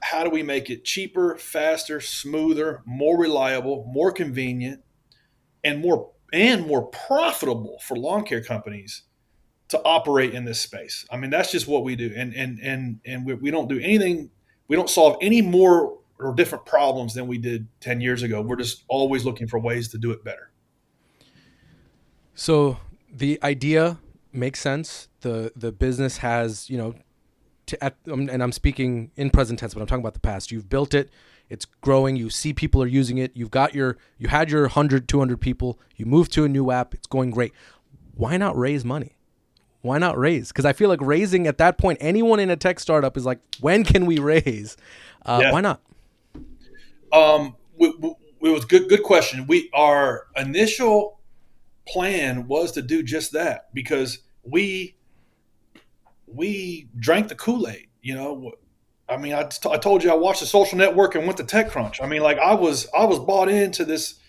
how do we make it cheaper, faster, smoother, more reliable, more convenient, and more profitable for lawn care companies to operate in this space. I mean, that's just what we do, and we don't do anything. We don't solve any more or different problems than we did 10 years ago. We're just always looking for ways to do it better. So the idea makes sense. The business has, and I'm speaking in present tense, but I'm talking about the past. You've built it. It's growing. You see people are using it. You had your 100, 200 people. You moved to a new app. It's going great. Why not raise money? Why not raise? Because I feel like raising at that point, anyone in a tech startup is like, when can we raise? Yeah. Why not? It was good question. Our initial plan was to do just that because we drank the Kool-Aid. I mean, I told you I watched the Social Network and went to TechCrunch. I mean, like I was bought into this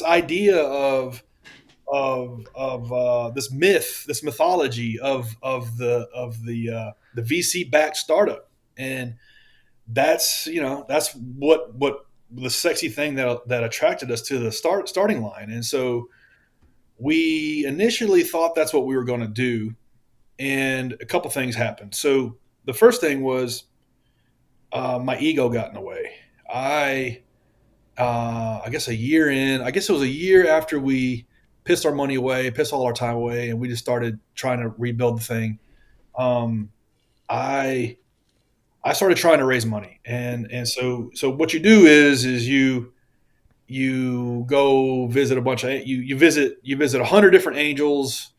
idea of this mythology of the VC backed startup, and that's what the sexy thing that attracted us to the starting line. And so we initially thought that's what we were going to do, and a couple things happened. So the first thing was my ego got in the way. I guess a year in, I guess it was a year after we pissed our money away, pissed all our time away, and we just started trying to rebuild the thing. Um, I I started trying to raise money, and so what you do is you go visit a bunch of you visit 100 different angels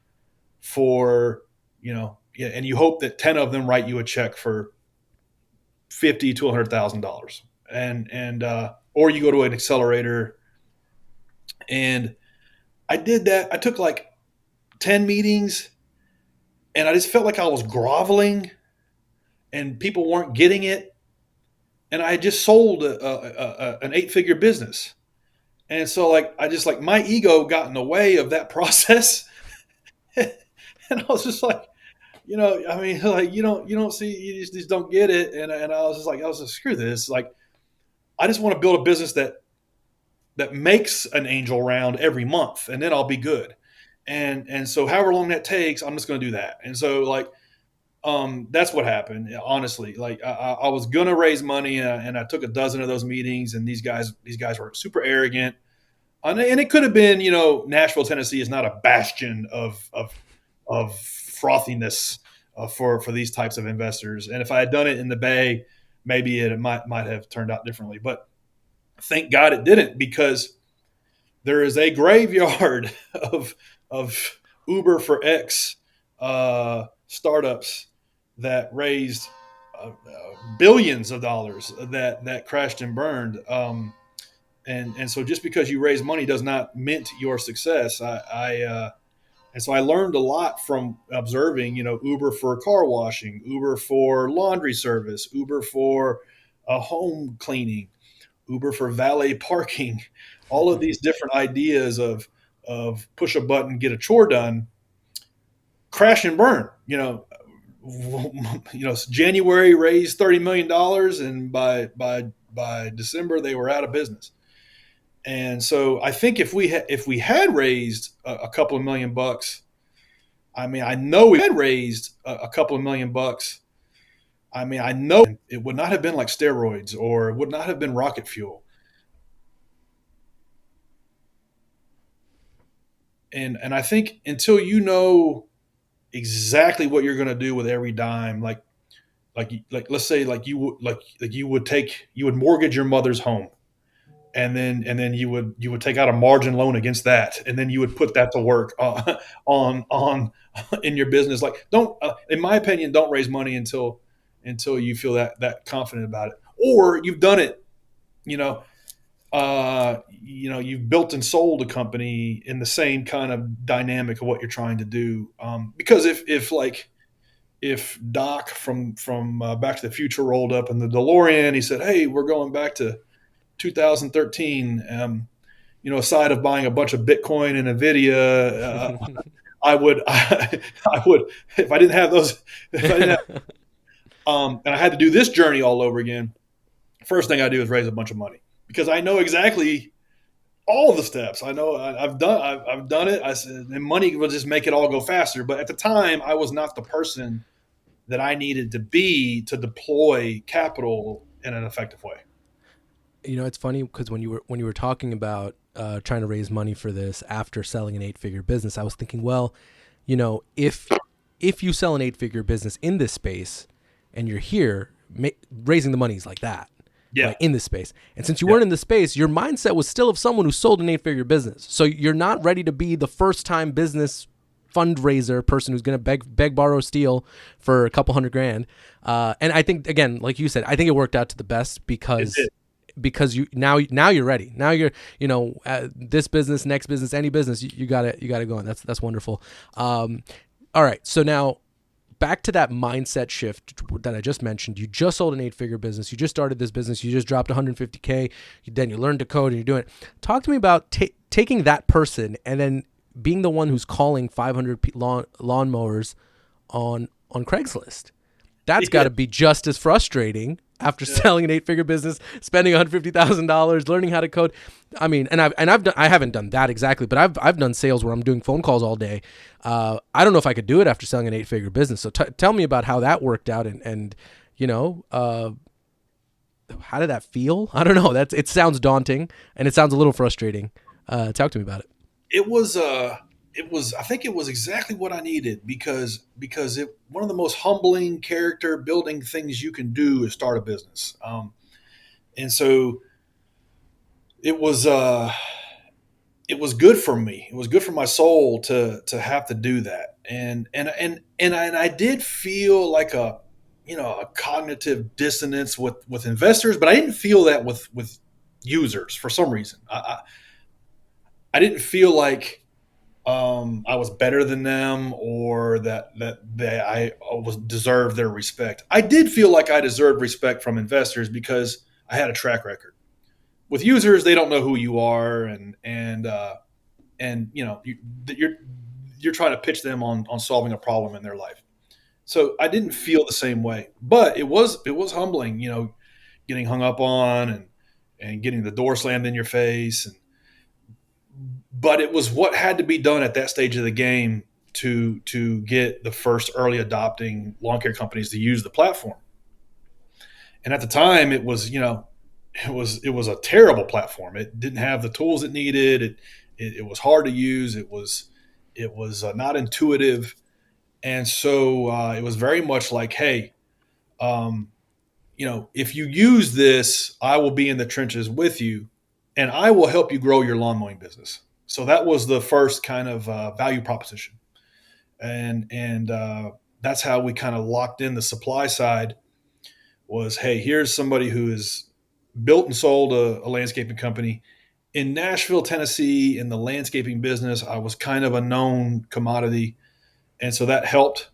for yeah, and you hope that 10 of them write you a check for 50 to $100,000, and or you go to an accelerator. And I did that. I took like 10 meetings, and I just felt like I was groveling and people weren't getting it. And I had just sold an 8-figure business. And so like I just like my ego got in the way of that process. And I was just like, I mean, like you don't see, you just don't get it. And I was like, screw this. Like, I just want to build a business that makes an angel round every month, and then I'll be good. And so however long that takes, I'm just going to do that. And so like that's what happened. Honestly, like I was going to raise money, and I took a dozen of those meetings, and these guys were super arrogant. And it could have been, Nashville, Tennessee is not a bastion of frothiness for these types of investors. And if I had done it in the Bay, maybe it might have turned out differently. But thank God it didn't, because there is a graveyard of Uber for X startups that raised billions of dollars that crashed and burned. And so just because you raise money does not mint your success. And so I learned a lot from observing, Uber for car washing, Uber for laundry service, Uber for home cleaning, Uber for valet parking, all of these different ideas of push a button, get a chore done, crash and burn. January raised $30 million, and by December they were out of business. And so I think if we had raised a couple of $1 million, I mean, I know we had raised a couple of $1 million. I mean, I know it would not have been like steroids, or it would not have been rocket fuel. And I think until you know exactly what you're going to do with every dime, like let's say like you would mortgage your mother's home. and then you would take out a margin loan against that, and then you would put that to work on in your business. Like, don't, in my opinion, don't raise money until you feel that confident about it, or you've done it. You know, you've built and sold a company in the same kind of dynamic of what you're trying to do. Because if Doc from Back to the Future rolled up in the DeLorean, he said, "Hey, we're going back to 2013." Aside of buying a bunch of Bitcoin and Nvidia, I would I would, if I didn't have those, if I didn't have, and I had to do this journey all over again. First thing I do is raise a bunch of money because I know exactly all the steps. I know I've done it. I said, and money will just make it all go faster. But at the time, I was not the person that I needed to be to deploy capital in an effective way. It's funny because when you were talking about trying to raise money for this after selling an 8-figure business, I was thinking, well, if you sell an 8-figure business in this space and you're here, raising the money is like that, Yeah, right, in this space. And since you yeah, weren't in the space, your mindset was still of someone who sold an 8-figure business. So you're not ready to be the first time business fundraiser person who's going to beg, borrow, steal for a couple $100,000. And I think, again, like you said, I think it worked out to the best it did. because you now you're ready. Now you're this business, next business, any business, you gotta go on. That's wonderful. All right, so now back to that mindset shift that I just mentioned. You just sold an 8-figure business. You just started this business. You just dropped 150K. Then you learned to code and you're doing it. Talk to me about taking that person and then being the one who's calling 500 lawnmowers on Craigslist. That's got Yeah, to be just as frustrating after yeah. selling an 8-figure business, spending $150,000, learning how to code. I mean, I haven't done that exactly, but I've done sales where I'm doing phone calls all day. I don't know if I could do it after selling an 8-figure business. So tell me about how that worked out, and how did that feel? I don't know. It sounds daunting and it sounds a little frustrating. Talk to me about it. It was I think it was exactly what I needed because it one of the most humbling character building things you can do is start a business. And so it was uh it was good for me. It was good for my soul to have to do that. And I did feel like a cognitive dissonance with investors, but I didn't feel that with users for some reason. I didn't feel like I was better than them or that I was deserved their respect. I did feel like I deserved respect from investors because I had a track record. With users, they don't know who you are, and you're trying to pitch them on solving a problem in their life. So I didn't feel the same way, but it was humbling, getting hung up on and getting the door slammed in your face, but it was what had to be done at that stage of the game to get the first early adopting lawn care companies to use the platform. And at the time, it was a terrible platform. It didn't have the tools it needed. It was hard to use. It was not intuitive, and so it was very much like, hey, um, if you use this, I will be in the trenches with you, and I will help you grow your lawn mowing business. So that was the first kind of value proposition, and that's how we kind of locked in the supply side. Was, hey, here's somebody who has built and sold a landscaping company in Nashville, Tennessee. In the landscaping business, I was kind of a known commodity, and so that helped.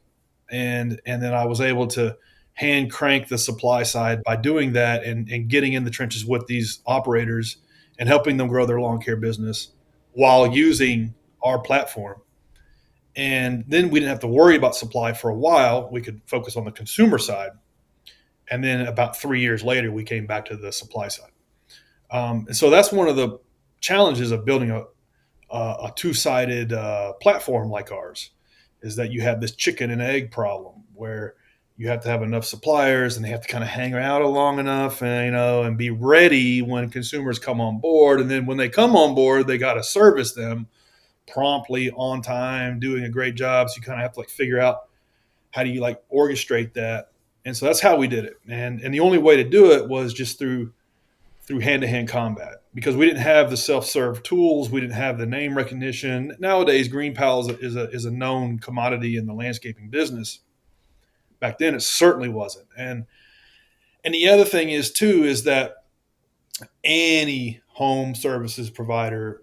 And then I was able to hand crank the supply side by doing that and getting in the trenches with these operators and helping them grow their lawn care business while using our platform. And then we didn't have to worry about supply for a while. We could focus on the consumer side. And then about 3 years later, we came back to the supply side. And so that's one of the challenges of building a two-sided platform like ours, is that you have this chicken and egg problem where you have to have enough suppliers and they have to kind of hang out long enough and be ready when consumers come on board. And then when they come on board, they got to service them promptly, on time, doing a great job. So you kind of have to figure out how do you orchestrate that. And so that's how we did it. And the only way to do it was just through hand-to-hand combat because we didn't have the self-serve tools, we didn't have the name recognition. Nowadays, GreenPal is a known commodity in the landscaping business. Back then, it certainly wasn't. And the other thing is too is that any home services provider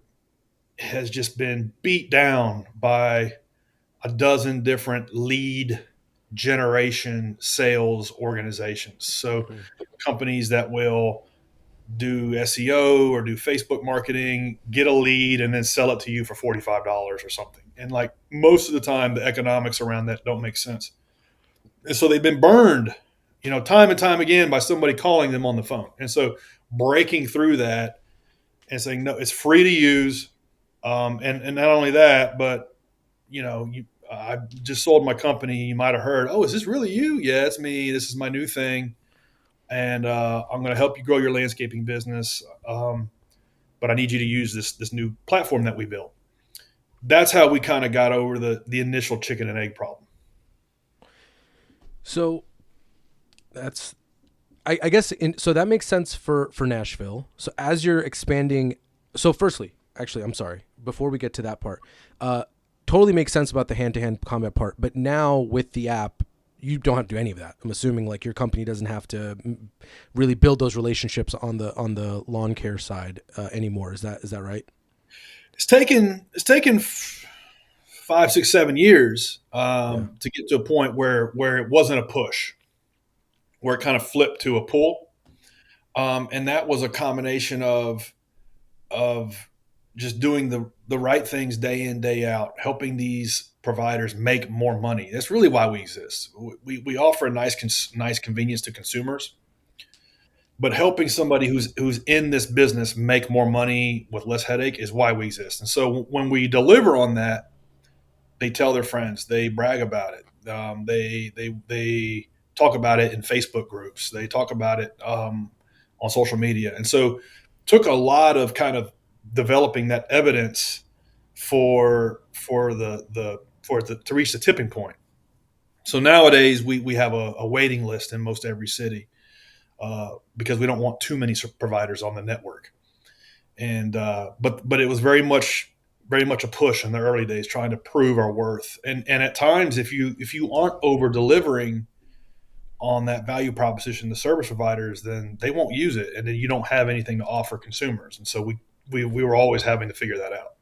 has just been beat down by a dozen different lead generation sales organizations. So Mhm. companies that will do SEO or do Facebook marketing, get a lead, and then sell it to you for $45 or something. And like most of the time, the economics around that don't make sense. And so they've been burned, time and time again by somebody calling them on the phone. And so breaking through that and saying, no, it's free to use. And not only that, but I just sold my company. You might have heard, oh, is this really you? Yeah, it's me. This is my new thing. And I'm going to help you grow your landscaping business. But I need you to use this new platform that we built. That's how we kind of got over the initial chicken and egg problem. So that's I guess so that makes sense for Nashville. So as you're expanding, so firstly, actually, I'm sorry. Before we get to that part, uh, totally makes sense about the hand-to-hand combat part. But now with the app, you don't have to do any of that. I'm assuming like your company doesn't have to really build those relationships on the lawn care side anymore. Is that right? It's taken 5, 6, 7 years Yeah. to get to a point where it wasn't a push, where it kind of flipped to a pull. And that was a combination of just doing the right things day in day out, helping these providers make more money. That's really why we exist. We offer a nice convenience to consumers, but helping somebody who's in this business make more money with less headache is why we exist. And so when we deliver on that, they tell their friends, they brag about it, they talk about it in Facebook groups, they talk about it on social media, and so took a lot of kind of developing that evidence for the to reach the tipping point. So nowadays we have a waiting list in most every city because we don't want too many providers on the network. And but it was very much a push in the early days trying to prove our worth. And at times if you aren't over delivering on that value proposition to service providers, then they won't use it, and then you don't have anything to offer consumers. And so we were always having to figure that out.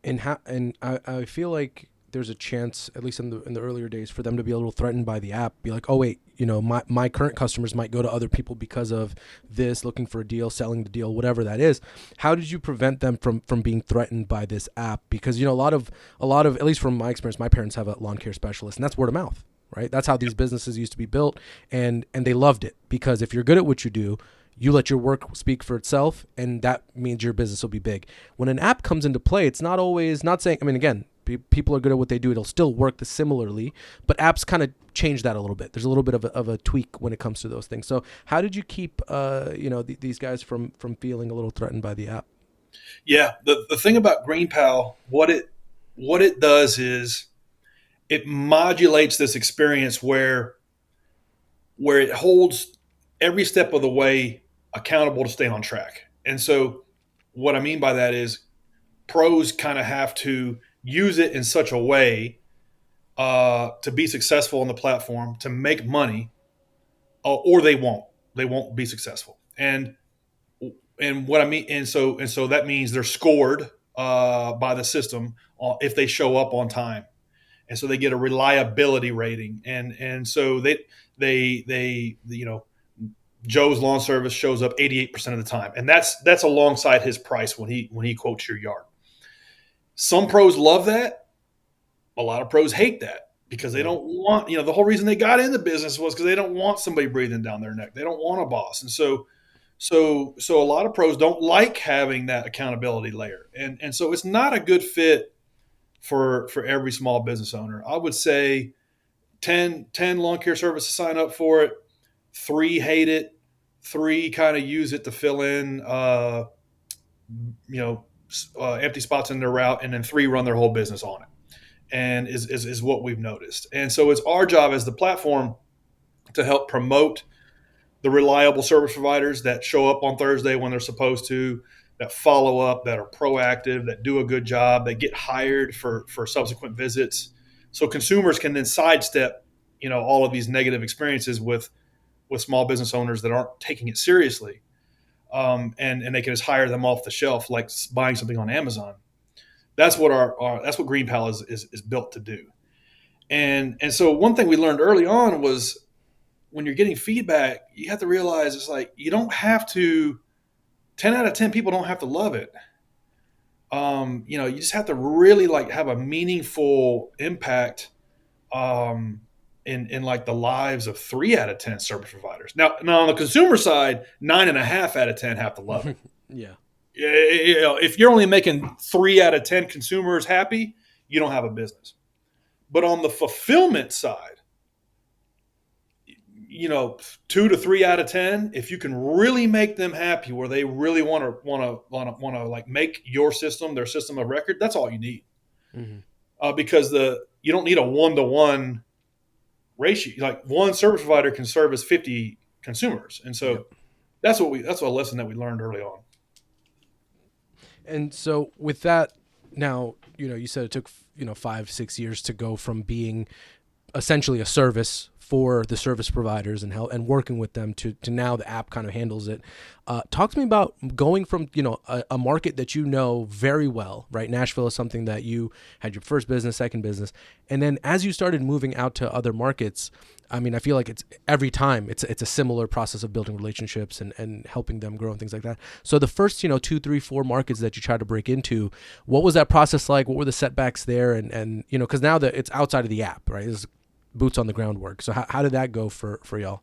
And I feel like there's a chance, at least in the earlier days, for them to be a little threatened by the app. Be like, oh wait, my current customers might go to other people because of this, looking for a deal, selling the deal, whatever that is. How did you prevent them from being threatened by this app? Because a lot of at least from my experience, my parents have a lawn care specialist, and that's word of mouth. Right, that's how these businesses used to be built, and they loved it because if you're good at what you do, you let your work speak for itself, and that means your business will be big. When an app comes into play, it's not always not saying. I mean, again, people are good at what they do; it'll still work similarly, but apps kind of change that a little bit. There's a little bit of a tweak when it comes to those things. So, how did you keep these guys from feeling a little threatened by the app? Yeah, the thing about GreenPal, what it does is it modulates this experience where it holds every step of the way accountable to stay on track. And so what I mean by that is pros kind of have to use it in such a way to be successful on the platform, to make money, or they won't be successful. And what I mean, and so that means they're scored by the system if they show up on time, and so they get a reliability rating, and so they Joe's lawn service shows up 88% of the time, and that's alongside his price when he quotes your yard. Some pros love that. A lot of pros hate that because they Yeah. don't want, the whole reason they got into business was because they don't want somebody breathing down their neck. They don't want a boss. And so a lot of pros don't like having that accountability layer. And so it's not a good fit for every small business owner. I would say 10 lawn care services sign up for it, 3 hate it, 3 kind of use it to fill in you know empty spots in their route, and then 3 run their whole business on it, and is what we've noticed. And so it's our job as the platform to help promote the reliable service providers that show up on Thursday when they're supposed to, that follow up, that are proactive, that do a good job, that get hired for subsequent visits, so consumers can then sidestep, all of these negative experiences with small business owners that aren't taking it seriously, and they can just hire them off the shelf like buying something on Amazon. That's what that's what Green Pal is built to do. And so one thing we learned early on was when you're getting feedback, you have to realize it's like you don't have to. 10 out of 10 people don't have to love it. You just have to really like have a meaningful impact in like the lives of 3 out of 10 service providers. Now on the consumer side, 9.5 out of 10 have to love it. Yeah. If you're only making 3 out of 10 consumers happy, you don't have a business. But on the fulfillment side, 2 to 3 out of 10, if you can really make them happy, where they really want to like make your system their system of record, that's all you need. Mm-hmm. Because you don't need a 1-to-1 ratio. Like one service provider can service 50 consumers, and so Yep. that's a lesson that we learned early on. And so with that, now, you said it took, 5-6 years to go from being essentially a service for the service providers and help and working with them to now the app kind of handles it. Talk to me about going from, a market that very well, right? Nashville is something that you had your first business, second business. And then as you started moving out to other markets, I mean, I feel like it's every time it's a similar process of building relationships and helping them grow and things like that. So the first, 2, 3, 4 markets that you tried to break into, what was that process like? What were the setbacks there? And because now that it's outside of the app, right? It's boots on the ground work. So how did that go for y'all?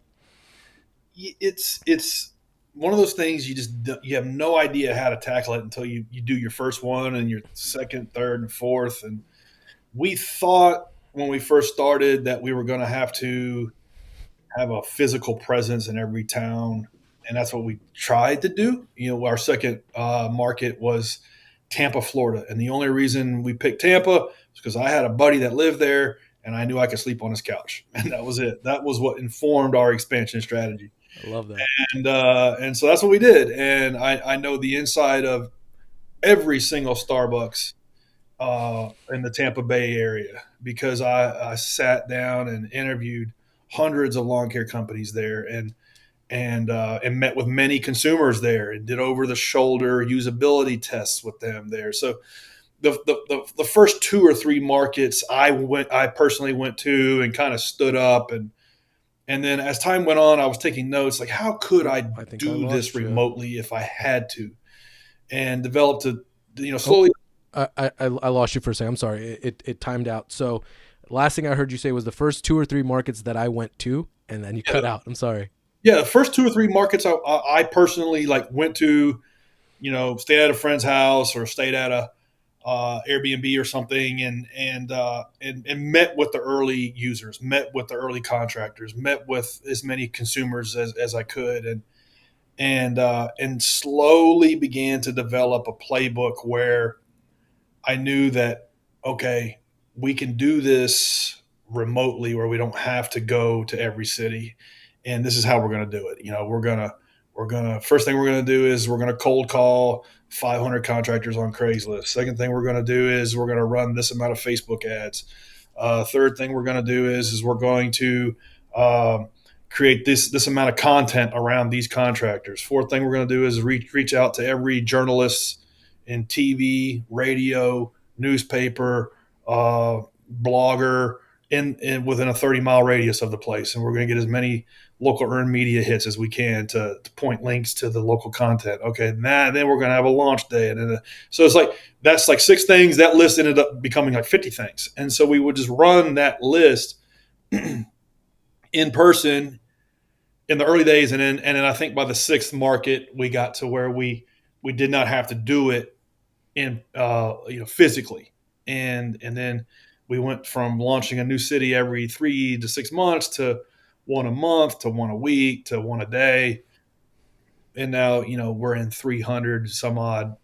It's one of those things you have no idea how to tackle it until you do your first one and your second, third, and fourth. And we thought when we first started that we were going to have to have a physical presence in every town, and that's what we tried to do. Our second market was Tampa, Florida, and the only reason we picked Tampa was because I had a buddy that lived there, and I knew I could sleep on his couch, and that was it. That was what informed our expansion strategy. I love that. And so that's what we did. And I know the inside of every single Starbucks in the Tampa Bay area because I sat down and interviewed hundreds of lawn care companies there, and met with many consumers there, and did over the shoulder usability tests with them there. So the first 2 or 3 markets I personally went to and kind of stood up, and then as time went on, I was taking notes like, how could I I think I do this lost you. remotely if I had to, and developed a Oh, slowly. I lost you for a second. I'm sorry. It timed out. So last thing I heard you say was the first 2 or 3 markets that I went to, and then you cut out. I'm sorry. Yeah, the first 2 or 3 markets I personally like went to, stayed at a friend's house or stayed at a Airbnb or something, and met with the early users, met with the early contractors, met with as many consumers as I could, and slowly began to develop a playbook where I knew that, okay, we can do this remotely where we don't have to go to every city, and this is how we're going to do it. We're gonna first thing we're gonna do is we're gonna cold call 500 contractors on Craigslist. Second thing we're gonna do is we're gonna run this amount of Facebook ads. Third thing we're gonna do is we're going to create this amount of content around these contractors. Fourth thing we're gonna do is reach out to every journalist in TV, radio, newspaper, blogger in within a 30-mile radius of the place, and we're going to get as many local earned media hits as we can to point links to the local content. Okay, then we're going to have a launch day, and then so it's like that's like 6 things. That list ended up becoming like 50 things, and so we would just run that list in person in the early days, and then I think by the 6th market we got to where we did not have to do it in physically, and then we went from launching a new city every 3 to 6 months to one a month to one a week to one a day, and now we're in 300 some odd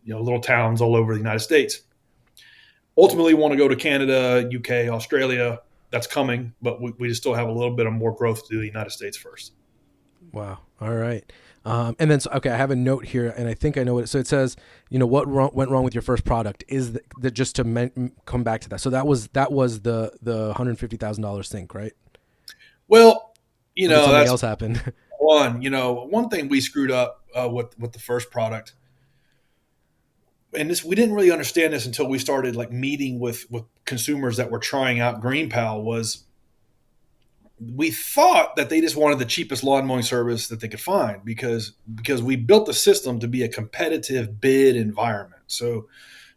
little towns all over the United States. Ultimately, want to go to Canada, UK, Australia. That's coming, but we just still have a little bit of more growth to do the United States first. Wow. All right. And then, so, okay, I have a note here, and I think I know what. So it says, what went wrong with your first product is that just to come back to that. So that was the $150,000 sink, right? Well, Or did something that's else happen? one. One thing we screwed up with the first product, and this we didn't really understand this until we started like meeting with consumers that were trying out GreenPal was we thought that they just wanted the cheapest lawn mowing service that they could find because we built the system to be a competitive bid environment. So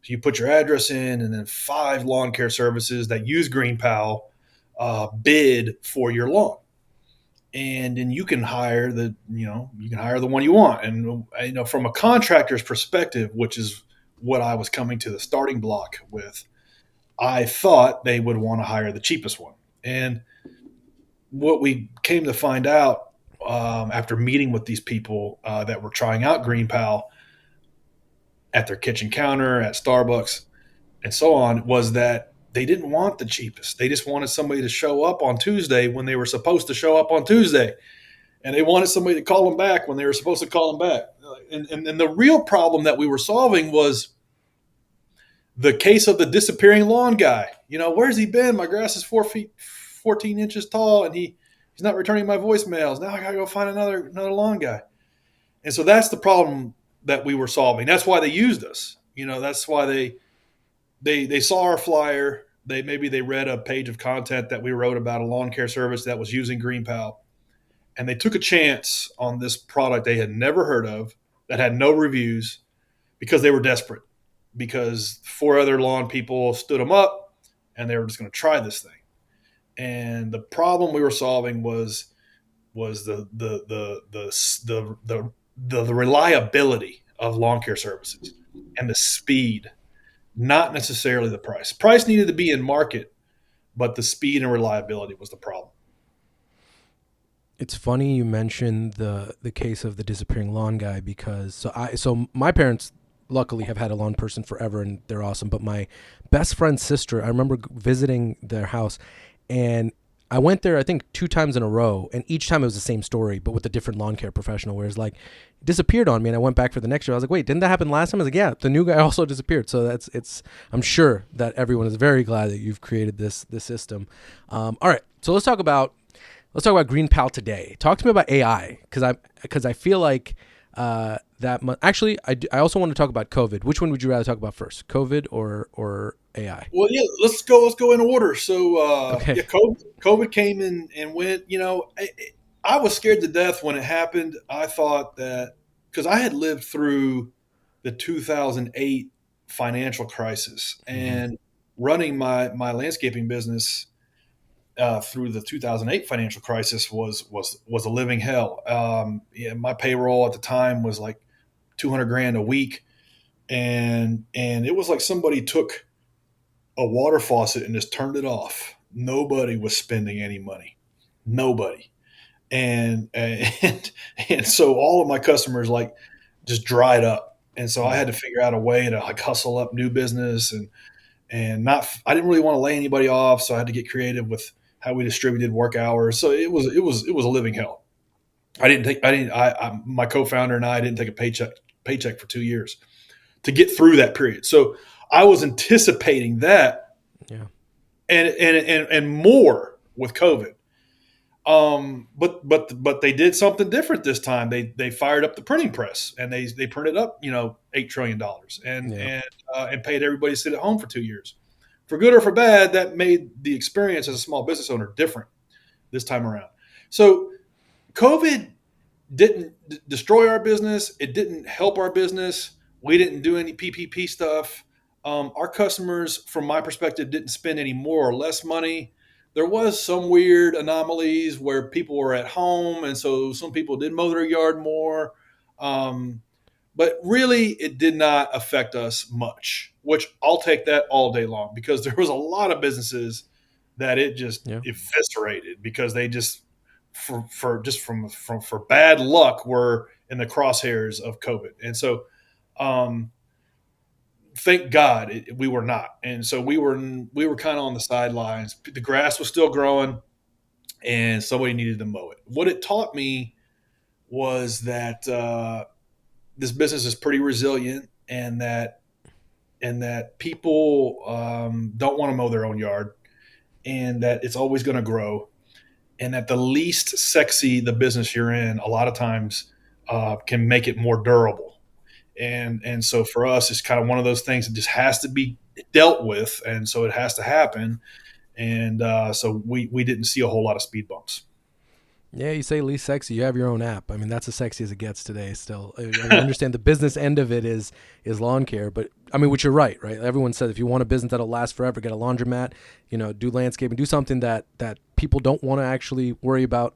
you put your address in, and then five lawn care services that use GreenPal bid for your lawn, and then you can hire the one you want. And from a contractor's perspective, which is what I was coming to the starting block with, I thought they would want to hire the cheapest one. And what we came to find out after meeting with these people that were trying out GreenPal at their kitchen counter, at Starbucks, and so on, was that they didn't want the cheapest. They just wanted somebody to show up on Tuesday when they were supposed to show up on Tuesday. And they wanted somebody to call them back when they were supposed to call them back. And the real problem that we were solving was the case of the disappearing lawn guy. Where's he been? My grass is 4 feet, 14 inches tall, and he's not returning my voicemails. Now I got to go find another lawn guy. And so that's the problem that we were solving. That's why they used us. That's why they saw our flyer. Maybe they read a page of content that we wrote about a lawn care service that was using GreenPal, and they took a chance on this product they had never heard of, that had no reviews, because they were desperate, because four other lawn people stood them up and they were just going to try this thing. And the problem we were solving was the reliability of lawn care services and the speed, not necessarily the price. Price needed to be in market, but the speed and reliability was the problem. It's funny you mentioned the case of the disappearing lawn guy, because so my parents luckily have had a lawn person forever and they're awesome. But my best friend's sister, I remember visiting their house, and I went there I think 2 times in a row, and each time it was the same story, but with a different lawn care professional. Whereas like it disappeared on me, and I went back for the next year. I was like, wait, didn't that happen last time? I was like, yeah, the new guy also disappeared. So it's I'm sure that everyone is very glad that you've created this system. All right, so let's talk about GreenPal today. Talk to me about AI, because I feel like actually I also want to talk about COVID. Which one would you rather talk about first, COVID or AI? Well, yeah, let's go in order. So, Okay. yeah, COVID came in and went. I was scared to death when it happened. I thought that because I had lived through the 2008 financial crisis Mm-hmm. and running my landscaping business through the 2008 financial crisis was a living hell. Yeah, my payroll at the time was like 200 grand a week, and it was like somebody took a water faucet and just turned it off. Nobody was spending any money. Nobody. And so all of my customers like just dried up. And so I Mm. had to figure out a way to like hustle up new business and not I didn't really want to lay anybody off, so I had to get creative with how we distributed work hours. So it was a living hell. My co-founder and I didn't take a paycheck for 2 years to get through that period. So I was anticipating that Yeah. and more with COVID. But they did something different this time. They fired up the printing press and they printed up $8 trillion Yeah. and paid everybody to sit at home for 2 years. For good or for bad, that made the experience as a small business owner different this time around. So COVID didn't destroy our business. It didn't help our business. We didn't do any PPP stuff. Our customers, from my perspective, didn't spend any more or less money. There was some weird anomalies where people were at home, and so some people did mow their yard more. Um, but really, it did not affect us much, which I'll take that all day long because there was a lot of businesses that it just Yeah. eviscerated because they just for just from for bad luck were in the crosshairs of COVID. And so um, thank God we were not. And so we were kind of on the sidelines. The grass was still growing, and somebody needed to mow it. What it taught me was that this business is pretty resilient, and that people don't want to mow their own yard, and that it's always going to grow, and that the least sexy the business you're in, a lot of times, can make it more durable. And so for us, it's kind of one of those things that just has to be dealt with, and so it has to happen. And so we didn't see a whole lot of speed bumps. Yeah, you say least sexy. You have your own app. I mean, that's as sexy as it gets today. Still, I mean, I understand the business end of it is lawn care, but I mean, which you're right, right? Everyone says if you want a business that'll last forever, get a laundromat. Do landscaping, do something that people don't want to actually worry about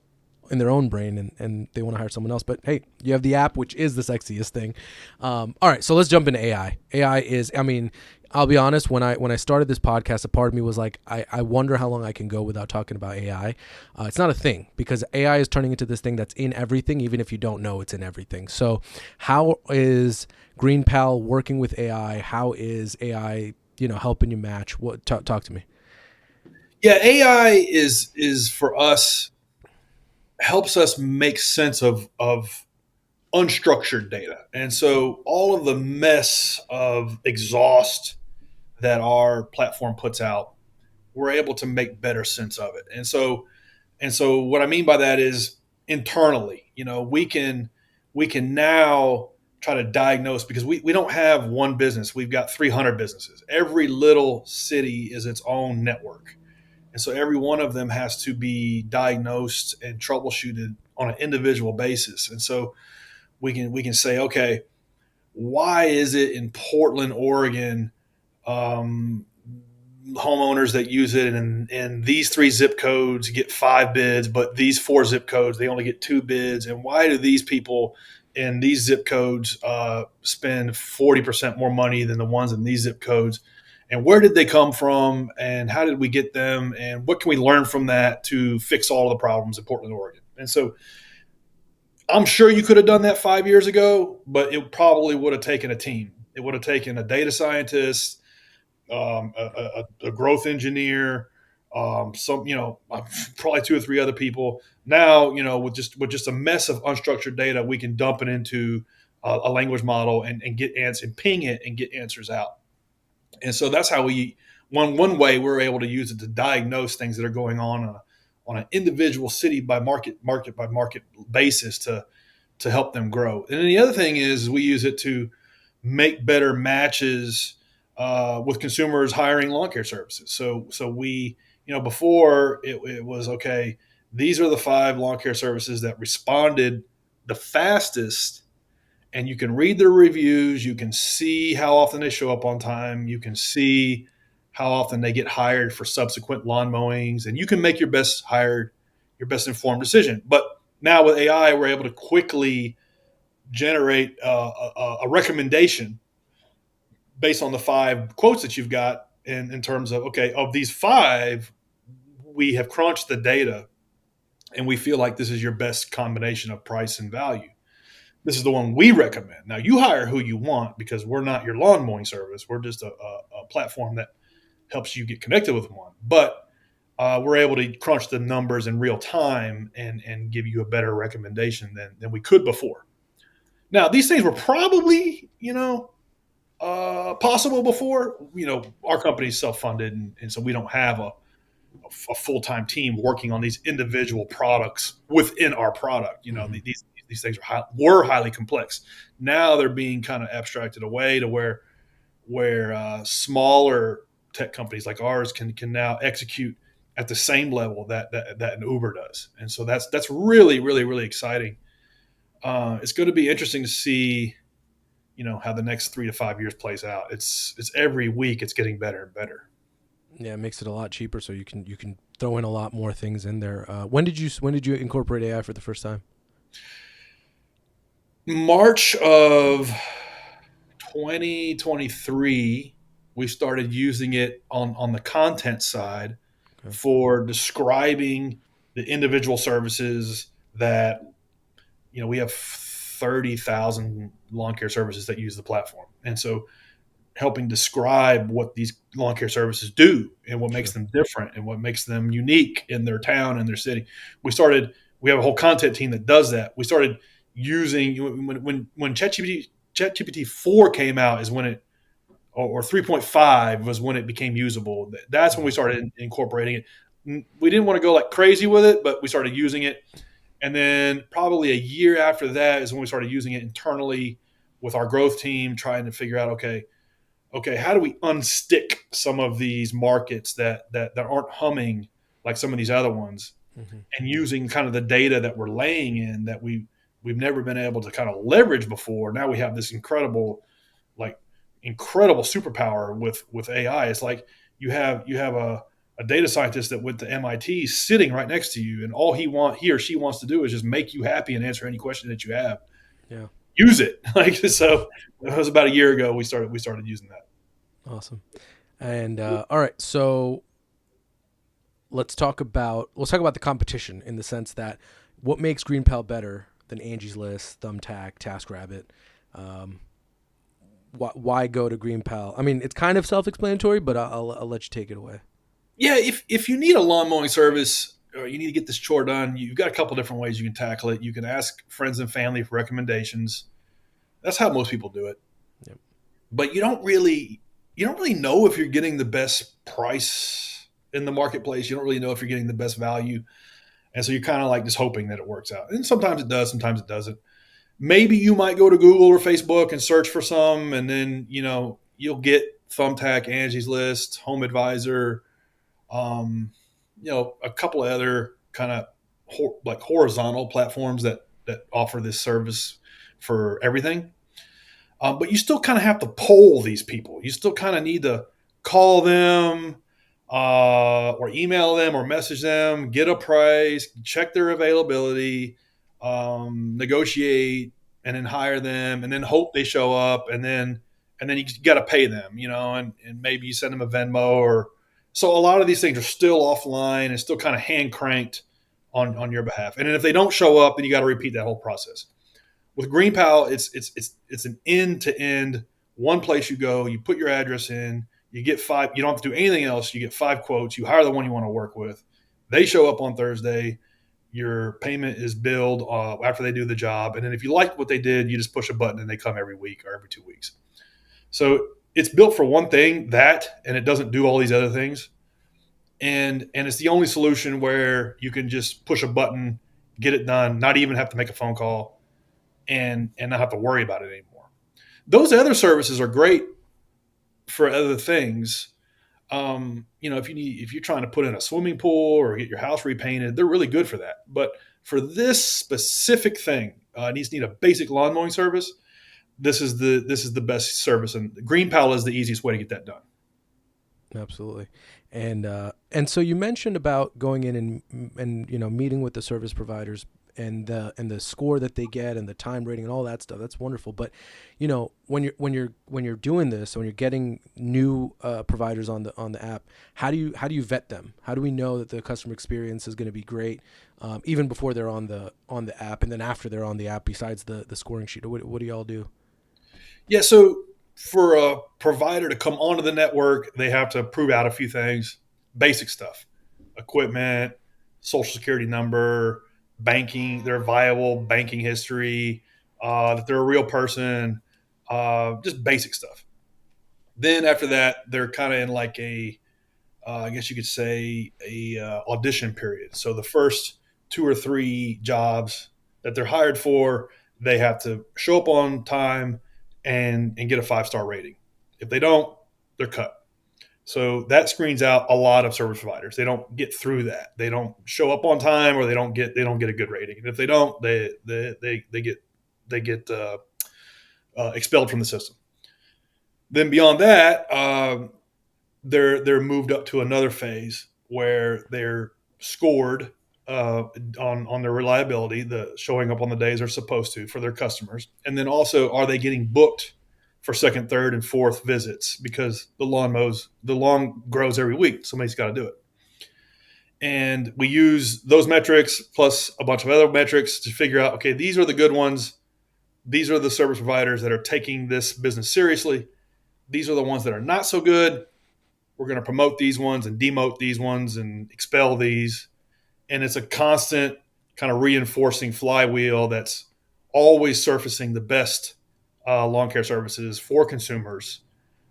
in their own brain, and they want to hire someone else. But hey, you have the app, which is the sexiest thing. All right, so let's jump into AI. AI is, I mean, I'll be honest. When I started this podcast, a part of me was like, I wonder how long I can go without talking about AI. It's not a thing because AI is turning into this thing that's in everything, even if you don't know it's in everything. So, how is Green Pal working with AI? How is AI, helping you match? What talk to me? Yeah, AI is for us, helps us make sense of unstructured data. And so all of the mess of exhaust that our platform puts out, we're able to make better sense of it. And so what I mean by that is internally, we can now try to diagnose, because we don't have one business. We've got 300 businesses. Every little city is its own network. And so every one of them has to be diagnosed and troubleshooted on an individual basis. And so we can say, okay, why is it in Portland, Oregon, um, homeowners that use it and these three zip codes get five bids, but these four zip codes they only get two bids? And why do these people in these zip codes spend 40% more money than the ones in these zip codes? And where did they come from? And how did we get them? And what can we learn from that to fix all of the problems in Portland, Oregon? And so I'm sure you could have done that 5 years ago, but it probably would have taken a team. It would have taken a data scientist, a growth engineer, probably two or three other people. Now, with just a mess of unstructured data, we can dump it into a language model and get answers and ping it and get answers out. And so that's how one way we're able to use it to diagnose things that are going on an individual city by market by market basis to help them grow. And then the other thing is we use it to make better matches with consumers hiring lawn care services. So before it was okay. These are the five lawn care services that responded the fastest, and you can read their reviews. You can see how often they show up on time. You can see how often they get hired for subsequent lawn mowings, and you can make your best informed decision. But now with AI, we're able to quickly generate a recommendation based on the five quotes that you've got, in terms of, okay, of these five, we have crunched the data and we feel like this is your best combination of price and value. This is the one we recommend. Now you hire who you want, because we're not your lawn mowing service. We're just a platform that helps you get connected with one. But we're able to crunch the numbers in real time and give you a better recommendation than we could before. Now, these things were probably, possible before. Our company is self-funded, and so we don't have a full-time team working on these individual products within our product. Mm-hmm. These things were highly complex. Now they're being kind of abstracted away to where smaller tech companies like ours can now execute at the same level that an Uber does. And so that's really, really, really exciting. It's going to be interesting to see, how the next 3 to 5 years plays out. It's every week it's getting better and better. Yeah, it makes it a lot cheaper, so you can throw in a lot more things in there. When did you incorporate AI for the first time? March of 2023, we started using it on the content side Okay. for describing the individual services that, we have 30,000 lawn care services that use the platform. And so helping describe what these lawn care services do and what makes Sure. them different and what makes them unique in their town and their city. We have a whole content team that does that. We started using when ChatGPT 4 came out is when it or 3.5 was when it became usable. That's when we Mhm. started incorporating it. We didn't want to go like crazy with it, but we started using it. And then probably a year after that is when we started using it internally with our growth team, trying to figure out, okay, how do we unstick some of these markets that aren't humming like some of these other ones, Mhm. and using kind of the data that we're laying in that we've never been able to kind of leverage before. Now we have this like incredible superpower with AI. It's like you have a data scientist that went to MIT sitting right next to you, and all he or she wants to do is just make you happy and answer any question that you have. Yeah. Use it. Like so, it was about a year ago we started using that. Awesome. And all right, so let's talk about the competition in the sense that what makes GreenPal better than Angie's List, Thumbtack, TaskRabbit? Um, why go to GreenPal? I mean, it's kind of self-explanatory, but I'll let you take it away. Yeah, if you need a lawn mowing service or you need to get this chore done, you've got a couple different ways you can tackle it. You can ask friends and family for recommendations. That's how most people do it. Yep. But you don't really know if you're getting the best price in the marketplace. You don't really know if you're getting the best value. And so you're kind of like just hoping that it works out. And sometimes it does, sometimes it doesn't. Maybe you might go to Google or Facebook and search for some, and then you'll get Thumbtack, Angie's List, Home Advisor, um, a couple of other kind of like horizontal platforms that offer this service for everything. But you still kind of have to poll these people. You still kind of need to call them or email them or message them, get a price, check their availability, negotiate, and then hire them, and then hope they show up, and then you got to pay them, and maybe you send them a Venmo or so. A lot of these things are still offline and still kind of hand cranked on your behalf. And then if they don't show up, then you got to repeat that whole process. With GreenPal, it's an end to end, one place you go, you put your address in, you get five. You don't have to do anything else. You get 5 quotes. You hire the one you want to work with. They show up on Thursday. Your payment is billed after they do the job, and then if you like what they did, you just push a button and they come every week or every 2 weeks. So it's built for one thing, and it doesn't do all these other things. And it's the only solution where you can just push a button, get it done, not even have to make a phone call, and not have to worry about it anymore. Those other services are great for other things. If you're trying to put in a swimming pool or get your house repainted, they're really good for that. But for this specific thing, needs to need a basic lawn mowing service. This is the best service, and GreenPal is the easiest way to get that done. Absolutely. And so you mentioned about going in and meeting with the service providers and the score that they get and the time rating and all that stuff. That's wonderful. But when you're doing this, when you're getting new providers on the app, how do you vet them? How do we know that the customer experience is going to be great, even before they're on the app, and then after they're on the app? Besides the scoring sheet, what do y'all do? Yeah, so for a provider to come onto the network, they have to prove out a few things, basic stuff, equipment, social security number, banking, their viable banking history, that they're a real person, just basic stuff. Then after that, they're kind of in like I guess you could say a audition period. So the first 2 or 3 jobs that they're hired for, they have to show up on time and get a 5-star rating. If they don't, they're cut. So that screens out a lot of service providers. They don't get through that. They don't show up on time, or they don't get a good rating. And if they don't, they get expelled from the system. Then beyond that, they're moved up to another phase where they're scored on their reliability, the showing up on the days they're supposed to for their customers, and then also are they getting booked for second, third, and fourth visits because the lawn grows every week. Somebody's got to do it, and we use those metrics plus a bunch of other metrics to figure out, okay, these are the good ones. These are the service providers that are taking this business seriously. These are the ones that are not so good. We're going to promote these ones and demote these ones and expel these. And it's a constant kind of reinforcing flywheel that's always surfacing the best lawn care services for consumers,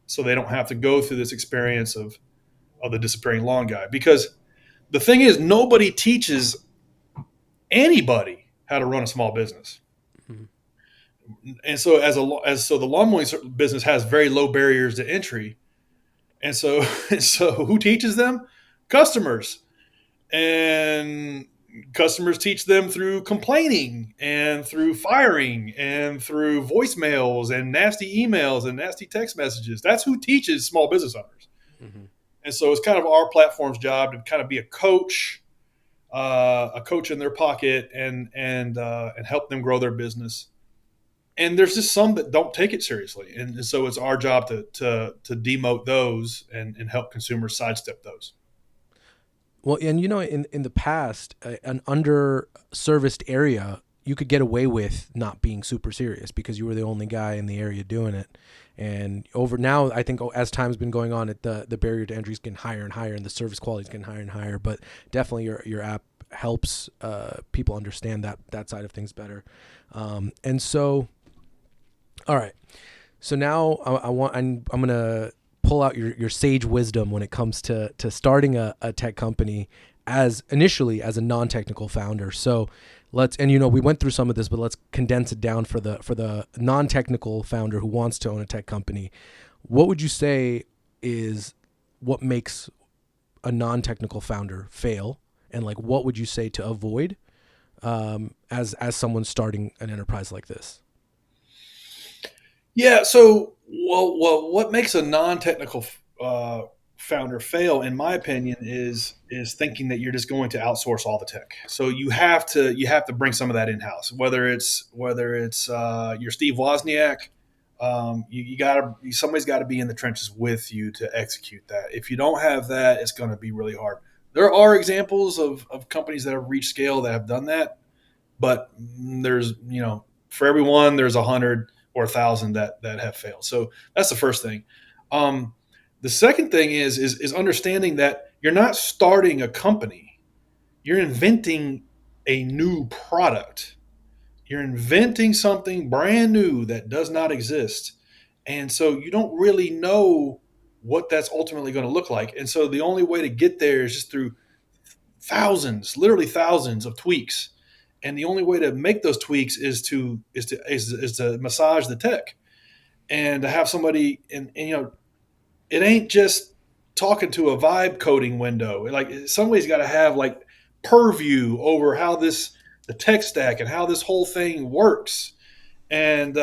so they don't have to go through this experience of the disappearing lawn guy. Because the thing is, nobody teaches anybody how to run a small business. Mhm. And so so the lawn mowing business has very low barriers to entry. And so so who teaches them? Customers. And customers teach them through complaining and through firing and through voicemails and nasty emails and nasty text messages. That's who teaches small business owners. Mhm. And so it's kind of our platform's job to kind of be a coach in their pocket, and help them grow their business. And there's just some that don't take it seriously, and so it's our job to demote those, and help consumers sidestep those. Well, and in the past, an underserviced area, you could get away with not being super serious because you were the only guy in the area doing it. And over now, I think as time's been going on, the barrier to entry is getting higher and higher, and the service quality is getting higher and higher. But definitely, your app helps people understand that side of things better. And so, all right. So now I'm gonna pull out your sage wisdom when it comes to starting a tech company as initially as a non-technical founder. So let's, and we went through some of this, but let's condense it down for the non-technical founder who wants to own a tech company. What would you say is what makes a non-technical founder fail, and like what would you say to avoid as someone starting an enterprise like this? Yeah. So, what makes a non-technical founder fail, in my opinion, is thinking that you're just going to outsource all the tech. So you have to bring some of that in house. Whether it's your Steve Wozniak, you gotta somebody's got to be in the trenches with you to execute that. If you don't have that, it's going to be really hard. There are examples of companies that have reached scale that have done that, but there's for everyone there's 100 or 1,000 that have failed. So that's the first thing. um, the second thing is understanding that you're not starting a company, you're inventing a new product. You're inventing something brand new that does not exist, and so you don't really know what that's ultimately going to look like. And so the only way to get there is just through thousands, literally thousands of tweaks. And the only way to make those tweaks is to massage the tech, and to have somebody. And it ain't just talking to a vibe coding window. Like somebody's got to have like purview over how the tech stack and how this whole thing works. And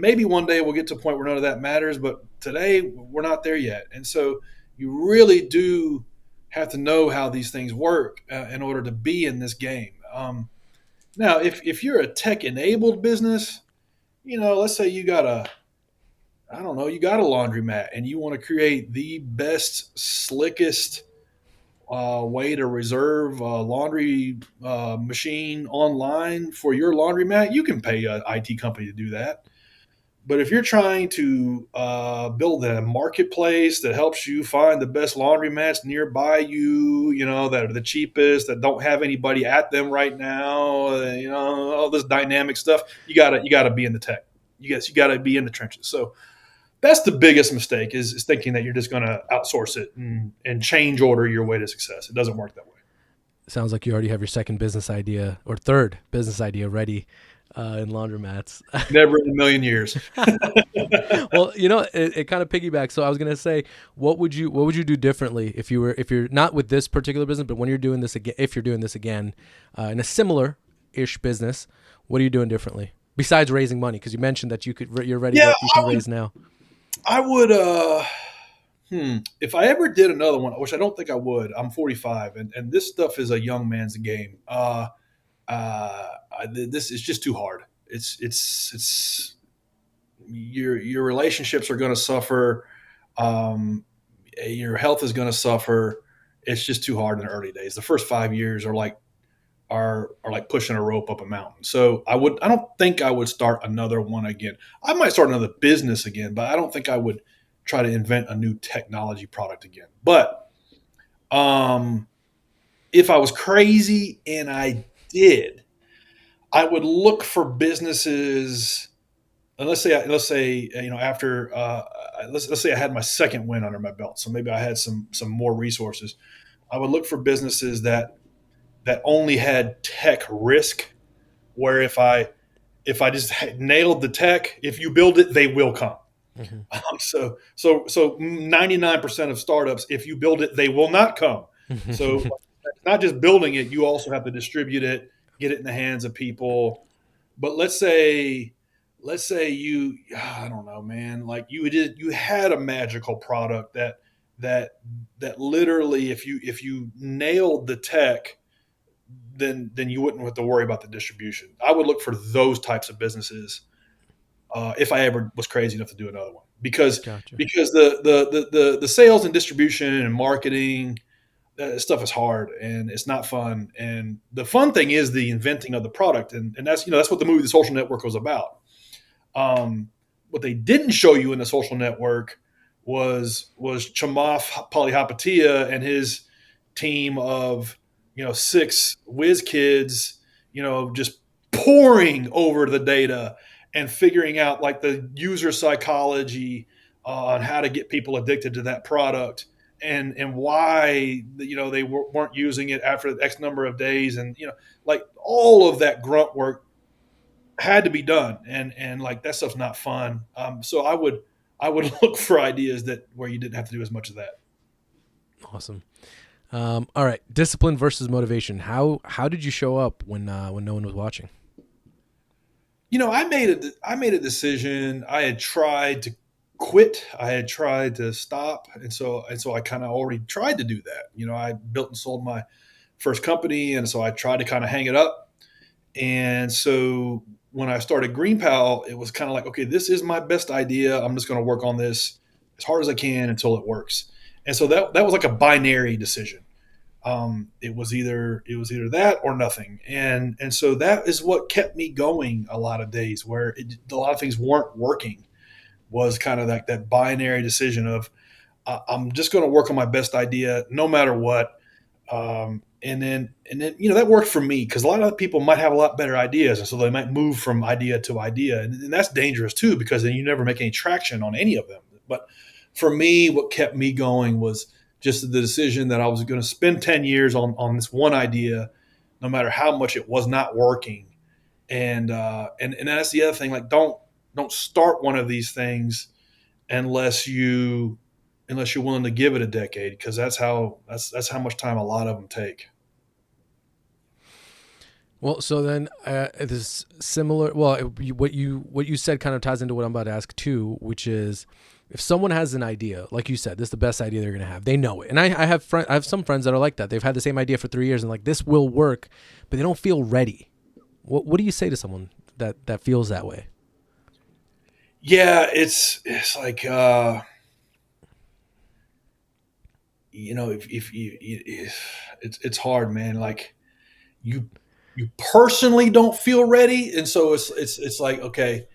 maybe one day we'll get to a point where none of that matters, but today we're not there yet. And so you really do have to know how these things work in order to be in this game. Now, if you're a tech enabled business, let's say you got I don't know, you got a laundromat and you want to create the best, slickest way to reserve a laundry machine online for your laundromat, you can pay an IT company to do that. But if you're trying to build a marketplace that helps you find the best laundromats nearby you, that are the cheapest, that don't have anybody at them right now, all this dynamic stuff, you gotta be in the tech. You gotta be in the trenches. So that's the biggest mistake is thinking that you're just going to outsource it and change order your way to success. It doesn't work that way. Sounds like you already have your second business idea or third business idea ready in laundromats. Never in a million years. Well, it kind of piggybacks. So I was gonna say, what would you do differently if you're not with this particular business, but when you're doing this again, if you're doing this again in a similar ish business, what are you doing differently besides raising money? Because you mentioned that you're ready Yeah, to you can raise now. I would. If I ever did another one, which I don't think I would, I'm 45, and this stuff is a young man's game. This is just too hard. It's your relationships are going to suffer. Um, your health is going to suffer. It's just too hard in the early days. The first 5 years are like pushing a rope up a mountain. So I don't think I would start another one again. I might start another business again, but I don't think I would try to invent a new technology product again. But um, if I was crazy and I did, I would look for businesses. And let's say after let's say I had my second win under my belt, so maybe I had some more resources. I would look for businesses that only had tech risk, where if I just nailed the tech, if you build it, they will come. Mm-hmm. So 99% of startups, if you build it, they will not come. So it's not just building it; you also have to distribute it, get it in the hands of people. But let's say I don't know, man, like you had a magical product that that literally, if you nailed the tech, then you wouldn't have to worry about the distribution. I would look for those types of businesses if I ever was crazy enough to do another one, because Gotcha. because the sales and distribution and marketing stuff is hard and it's not fun. And the fun thing is the inventing of the product, and that's what the movie The Social Network was about. What they didn't show you in The Social Network was Chamath Palihapitiya and his team of six whiz kids, just pouring over the data and figuring out like the user psychology on how to get people addicted to that product, and why they weren't using it after X number of days, and like all of that grunt work had to be done, and like that stuff's not fun. So I would look for ideas that where you didn't have to do as much of that. Awesome. All right, discipline versus motivation. How did you show up when no one was watching? I made a decision. I had tried to quit. I had tried to stop, and so I kind of already tried to do that. I built and sold my first company, and so I tried to kind of hang it up. And so when I started GreenPal, it was kind of like, okay, this is my best idea. I'm just going to work on this as hard as I can until it works. And so that was like a binary decision. It was either that or nothing, and so that is what kept me going a lot of days where a lot of things weren't working. Was kind of like that binary decision of I'm just going to work on my best idea no matter what. And then that worked for me because a lot of people might have a lot better ideas, and so they might move from idea to idea, and that's dangerous too because then you never make any traction on any of them. But for me, what kept me going was just the decision that I was going to spend 10 years on this one idea, no matter how much it was not working. And that's the other thing. Like, don't start one of these things unless you're willing to give it a decade, because that's how much time a lot of them take. Well, so then this similar. Well, what you said kind of ties into what I'm about to ask too, which is if someone has an idea, like you said, this is the best idea they're going to have. They know it, and I have some friends that are like that. They've had the same idea for 3 years and like this will work, but they don't feel ready. What do you say to someone that feels that way? Yeah, it's like if you it's hard, man. Like you you personally don't feel ready, and so it's like, okay,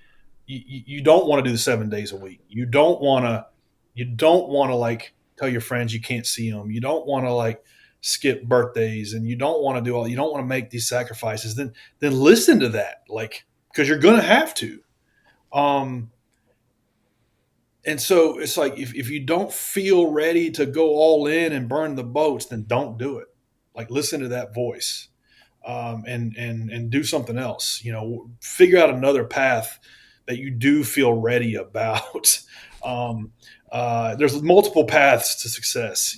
you don't want to do the 7 days a week. You don't want to like tell your friends you can't see them. You don't want to like skip birthdays, and you don't want to make these sacrifices. Then listen to that, like, because you're gonna have to. Um, and so it's like if you don't feel ready to go all in and burn the boats, then don't do it. Like, listen to that voice, and do something else. Figure out another path that you do feel ready about. um, there's multiple paths to success.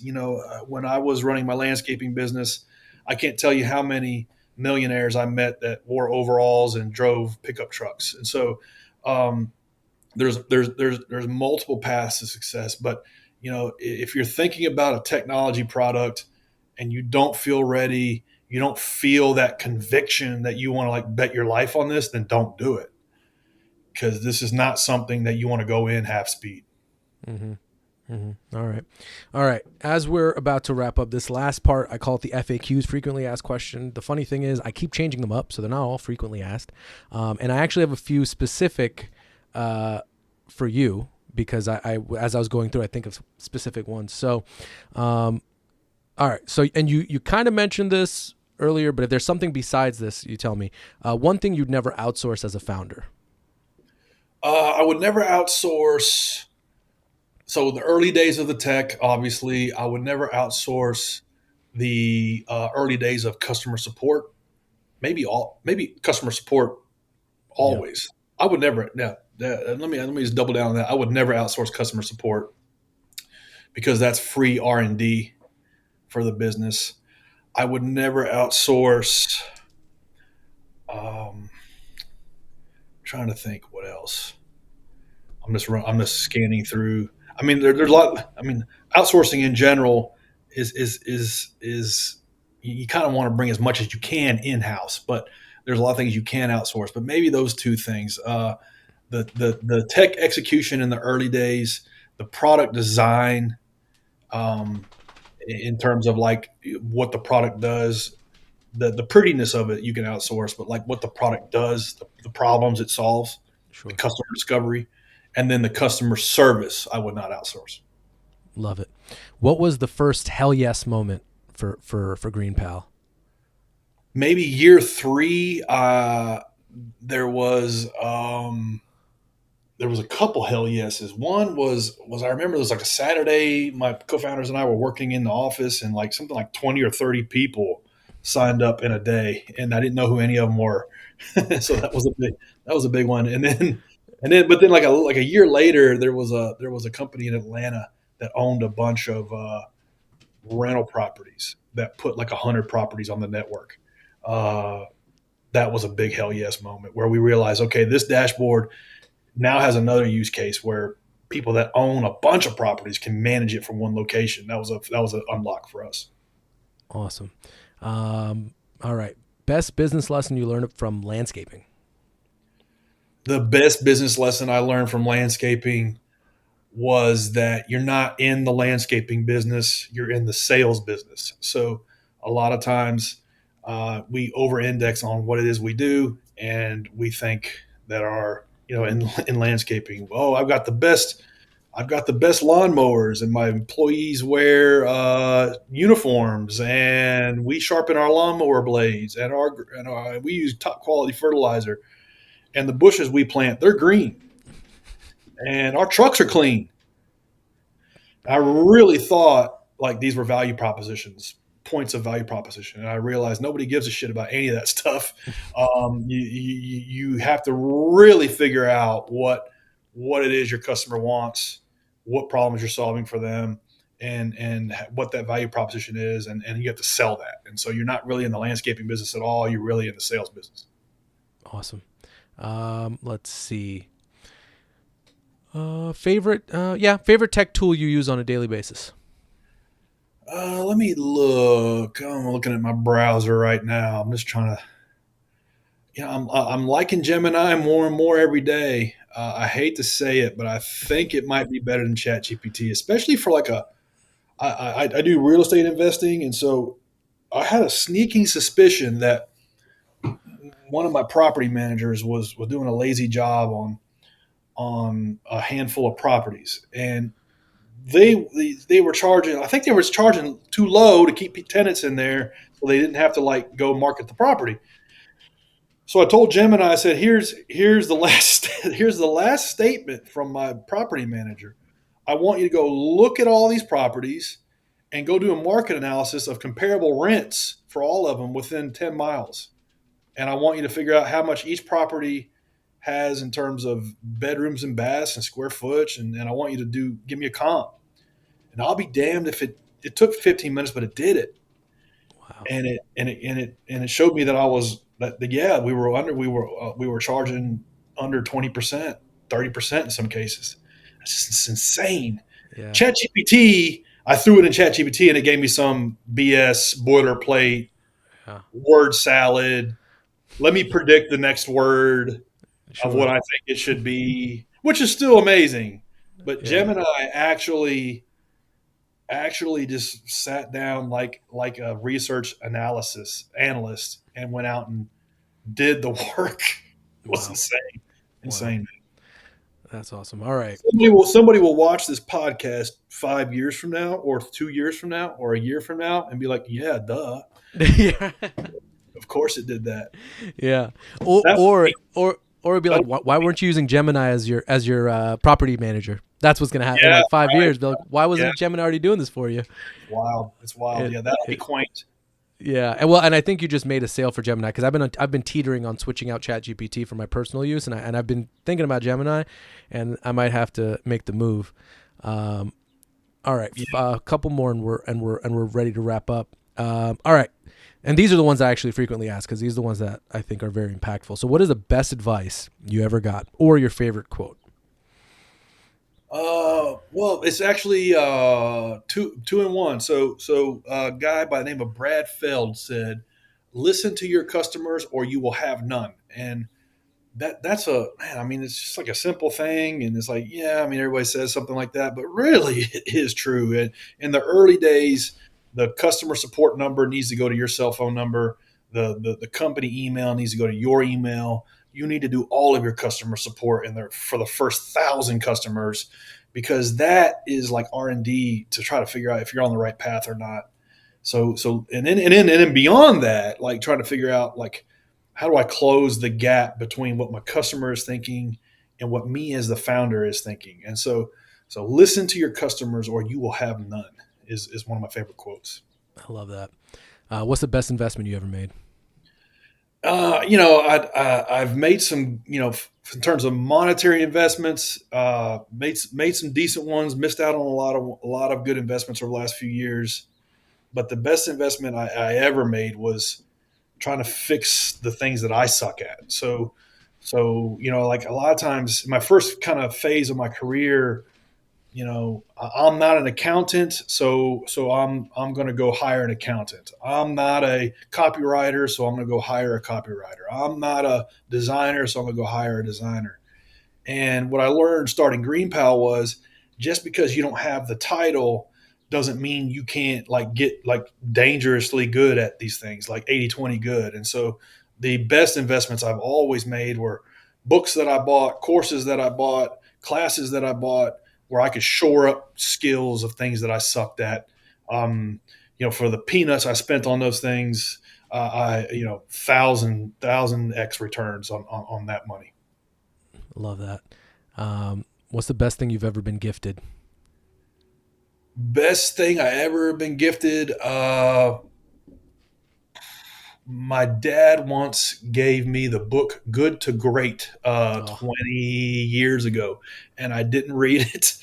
When I was running my landscaping business, I can't tell you how many millionaires I met that wore overalls and drove pickup trucks. And so there's multiple paths to success. But if you're thinking about a technology product and you don't feel ready, you don't feel that conviction that you want to like bet your life on this, then don't do it, because this is not something that you want to go in half speed. Mm-hmm. Mm-hmm. All right. All right. As we're about to wrap up this last part, I call it the FAQs, frequently asked question. The funny thing is I keep changing them up, so they're not all frequently asked. And I actually have a few specific for you because I as I was going through, I think of specific ones. So, all right. So, and you kind of mentioned this earlier, but if there's something besides this, you tell me. One thing you'd never outsource as a founder. I would never outsource. So the early days of the tech, obviously, I would never outsource the early days of customer support. Maybe customer support Yeah, always. I would never. Now, let me just double down on that. I would never outsource customer support because that's free R&D for the business. I would never outsource. Um, Trying to think what else. I'm just scanning through. I mean, there's a lot. I mean, outsourcing in general is you kind of want to bring as much as you can in house, but there's a lot of things you can outsource. But maybe those two things: the tech execution in the early days, the product design, um, in terms of like what the product does, the prettiness of it you can outsource, but like what the product does, the problems it solves, the sure. customer discovery, and then the customer service, I would not outsource. Love it. What was the first hell yes moment for Green Pal? Maybe year three, there was there was a couple hell yeses. One was I remember it was like a Saturday. My co-founders and I were working in the office, and like something like 20 or 30 people signed up in a day, and I didn't know who any of them were. So that was a big one. But then like a year later, there was a company in Atlanta that owned a bunch of rental properties that put like 100 properties on the network. Uh, that was a big hell yes moment where we realized, okay, this dashboard now has another use case where people that own a bunch of properties can manage it from one location. That was an unlock for us. Awesome. All right. Best business lesson you learned from landscaping. The best business lesson I learned from landscaping was that you're not in the landscaping business, you're in the sales business. So a lot of times we over index on what it is we do, and we think that in landscaping, oh, I've got the best lawnmowers, and my employees wear uniforms, and we sharpen our lawnmower blades, we use top quality fertilizer, and the bushes we plant, they're green, and our trucks are clean. I really thought like these were value propositions, points of value proposition, and I realized nobody gives a shit about any of that stuff. You have to really figure out what it is your customer wants, what problems you're solving for them, and what that value proposition is, and you have to sell that. And so you're not really in the landscaping business at all. You're really in the sales business. Awesome. Let's see. Favorite tech tool you use on a daily basis. Let me look. I'm looking at my browser right now. I'm just trying to. I'm liking Gemini more and more every day. I hate to say it, but I think it might be better than ChatGPT, especially for like a. I do real estate investing, and so I had a sneaking suspicion that one of my property managers was doing a lazy job on a handful of properties, and they were charging. I think they were charging too low to keep tenants in there, so they didn't have to like go market the property. So I told Gemini, I said, here's the last here's the last statement from my property manager. I want you to go look at all these properties and go do a market analysis of comparable rents for all of them within 10 miles. And I want you to figure out how much each property has in terms of bedrooms and baths and square footage. And I want you to give me a comp. And I'll be damned if it took 15 minutes, but it did it. Wow. And it showed me that I was that yeah, we were charging under 20%, 30% in some cases. It's insane. Yeah. ChatGPT, I threw it in ChatGPT and it gave me some BS boilerplate Yeah. word salad. Let me predict the next word of what Sure. I think it should be, which is still amazing. But Yeah. Gemini actually just sat down like a research analysis analyst and went out and did the work. It was Wow. insane, Wow. insane. That's awesome. All right. Somebody will watch this podcast 5 years from now, or 2 years from now, or a year from now, and be like, "Yeah, duh, Yeah. of course it did that." Yeah. Or That or or or it'd be like, that'll, why weren't you using Gemini as your property manager? That's what's gonna happen in yeah, like 5 years. right, Be like, why yeah, wasn't Gemini already doing this for you? it's wild. It's wild. It, Yeah, that'll be it quaint. yeah, and well, and I think you just made a sale for Gemini because I've been teetering on switching out ChatGPT for my personal use, and I've been thinking about Gemini, and I might have to make the move. Um, all right, Yeah. a couple more, and we're ready to wrap up. All right, and these are the ones I actually frequently ask because these are the ones that I think are very impactful. So, what is the best advice you ever got, or your favorite quote? Well, it's actually two in one. So a guy by the name of Brad Feld said, "Listen to your customers, or you will have none." And that's a man. I mean, it's just like a simple thing, and it's like, yeah. I mean, everybody says something like that, but really, it is true. And in the early days, the customer support number needs to go to your cell phone number. The company email needs to go to your email. You need to do all of your customer support in there for the first 1,000 customers, because that is like R&D to try to figure out if you're on the right path or not. So and then beyond that, like trying to figure out like how do I close the gap between what my customer is thinking and what me as the founder is thinking. And so listen to your customers, or you will have none, is one of my favorite quotes. I love that. What's the best investment you ever made? I've made some, in terms of monetary investments, made some decent ones. Missed out on a lot of good investments over the last few years. But the best investment I ever made was trying to fix the things that I suck at. So like a lot of times, my first kind of phase of my career, I'm not an accountant, so I'm going to go hire an accountant. I'm not a copywriter, so I'm going to go hire a copywriter. I'm not a designer, so I'm going to go hire a designer. And what I learned starting GreenPal was, just because you don't have the title doesn't mean you can't like get like dangerously good at these things, like 80/20 good. And so the best investments I've always made were books that I bought, courses that I bought, classes that I bought, where I could shore up skills of things that I sucked at. For the peanuts I spent on those things, thousand x returns on that money. Love that. What's the best thing you've ever been gifted? Best thing I ever been gifted. My dad once gave me the book Good to Great Oh, 20 years ago, and I didn't read it.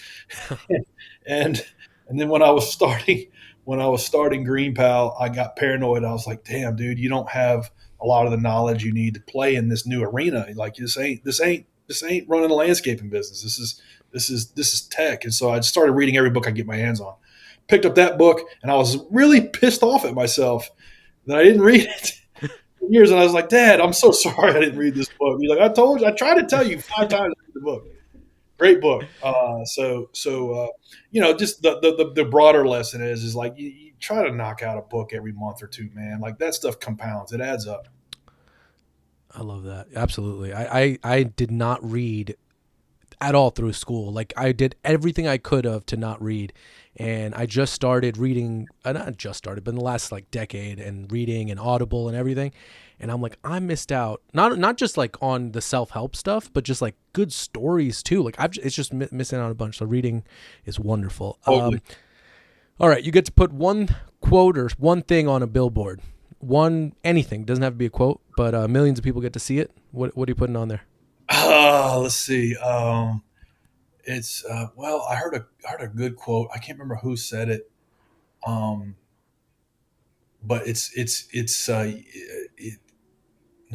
and and then when I was starting Green Pal, I got paranoid. I was like, "Damn, dude, you don't have a lot of the knowledge you need to play in this new arena. Like this ain't running a landscaping business. This is tech." And so I started reading every book I get my hands on. Picked up that book, and I was really pissed off at myself that I didn't read it for years. And I was like, "Dad, I'm so sorry I didn't read this book." He's like, "I told you. I tried to tell you 5 times to read the book." Great book. Just the broader lesson is like you try to knock out a book every month or two, man. Like that stuff compounds. It adds up. I love that. Absolutely. I did not read at all through school. Like I did everything I could have to not read. And I just started reading, not just started, but in the last like decade and reading and Audible and everything. And I'm like, I missed out, not just like on the self-help stuff, but just like good stories too. Like it's just missing out a bunch. So reading is wonderful. Totally. All right. You get to put one quote or one thing on a billboard, anything, doesn't have to be a quote, but millions of people get to see it. What are you putting on there? Let's see. I heard a good quote. I can't remember who said it. Um, but no,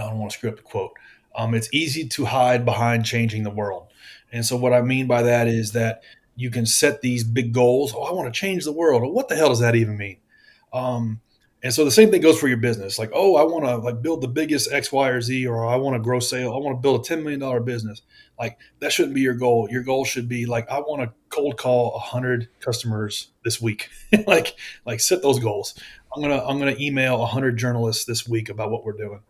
I don't want to screw up the quote. It's easy to hide behind changing the world. And so what I mean by that is that you can set these big goals. Oh, I want to change the world. Well, what the hell does that even mean? Um, and so the same thing goes for your business. Like, oh, I want to like build the biggest X, Y, or Z, or I want to grow sale. I want to build a $10 million business. Like that shouldn't be your goal. Your goal should be like, I want to cold call 100 customers this week. like set those goals. I'm gonna email 100 journalists this week about what we're doing.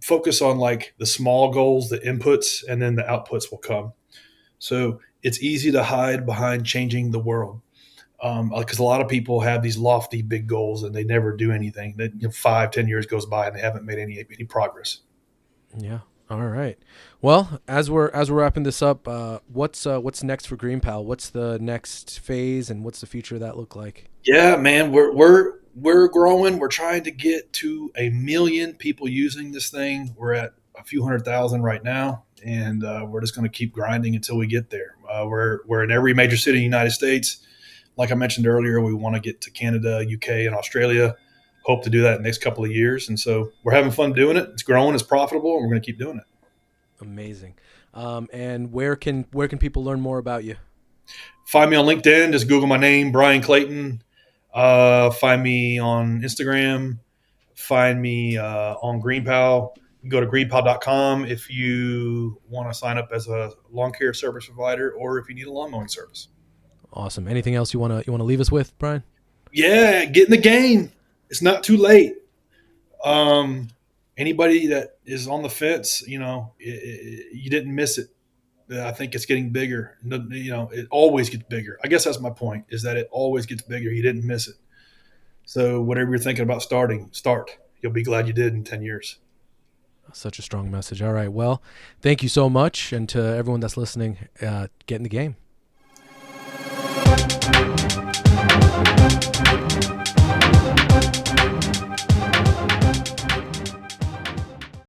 Focus on like the small goals, the inputs, and then the outputs will come. So it's easy to hide behind changing the world, because a lot of people have these lofty big goals and they never do anything. That 5, 10 years goes by and they haven't made any progress. Yeah. All right. Well, as we're wrapping this up, what's next for Green Pal? What's the next phase, and what's the future of that look like? Yeah, man, we're growing. We're trying to get to 1 million people using this thing. We're at a few 100,000 right now, and we're just going to keep grinding until we get there. We're in every major city in the United States. Like I mentioned earlier, we want to get to Canada, UK, and Australia. Hope to do that in the next couple of years, and so we're having fun doing it. It's growing, it's profitable, and we're going to keep doing it. Amazing. And where can people learn more about you? Find me on LinkedIn. Just Google my name, Bryan Clayton. Find me on Instagram. Find me on GreenPal. You go to greenpal.com if you want to sign up as a lawn care service provider or if you need a lawn mowing service. Awesome. Anything else you wanna leave us with, Brian? Yeah, get in the game. It's not too late. Um, Anybody that is on the fence, you didn't miss it. I think it's getting bigger. It always gets bigger. I guess that's my point, is that it always gets bigger. You didn't miss it. So whatever you're thinking about starting, start. You'll be glad you did in 10 years. Such a strong message. All right. Well, thank you so much, and to everyone that's listening, get in the game.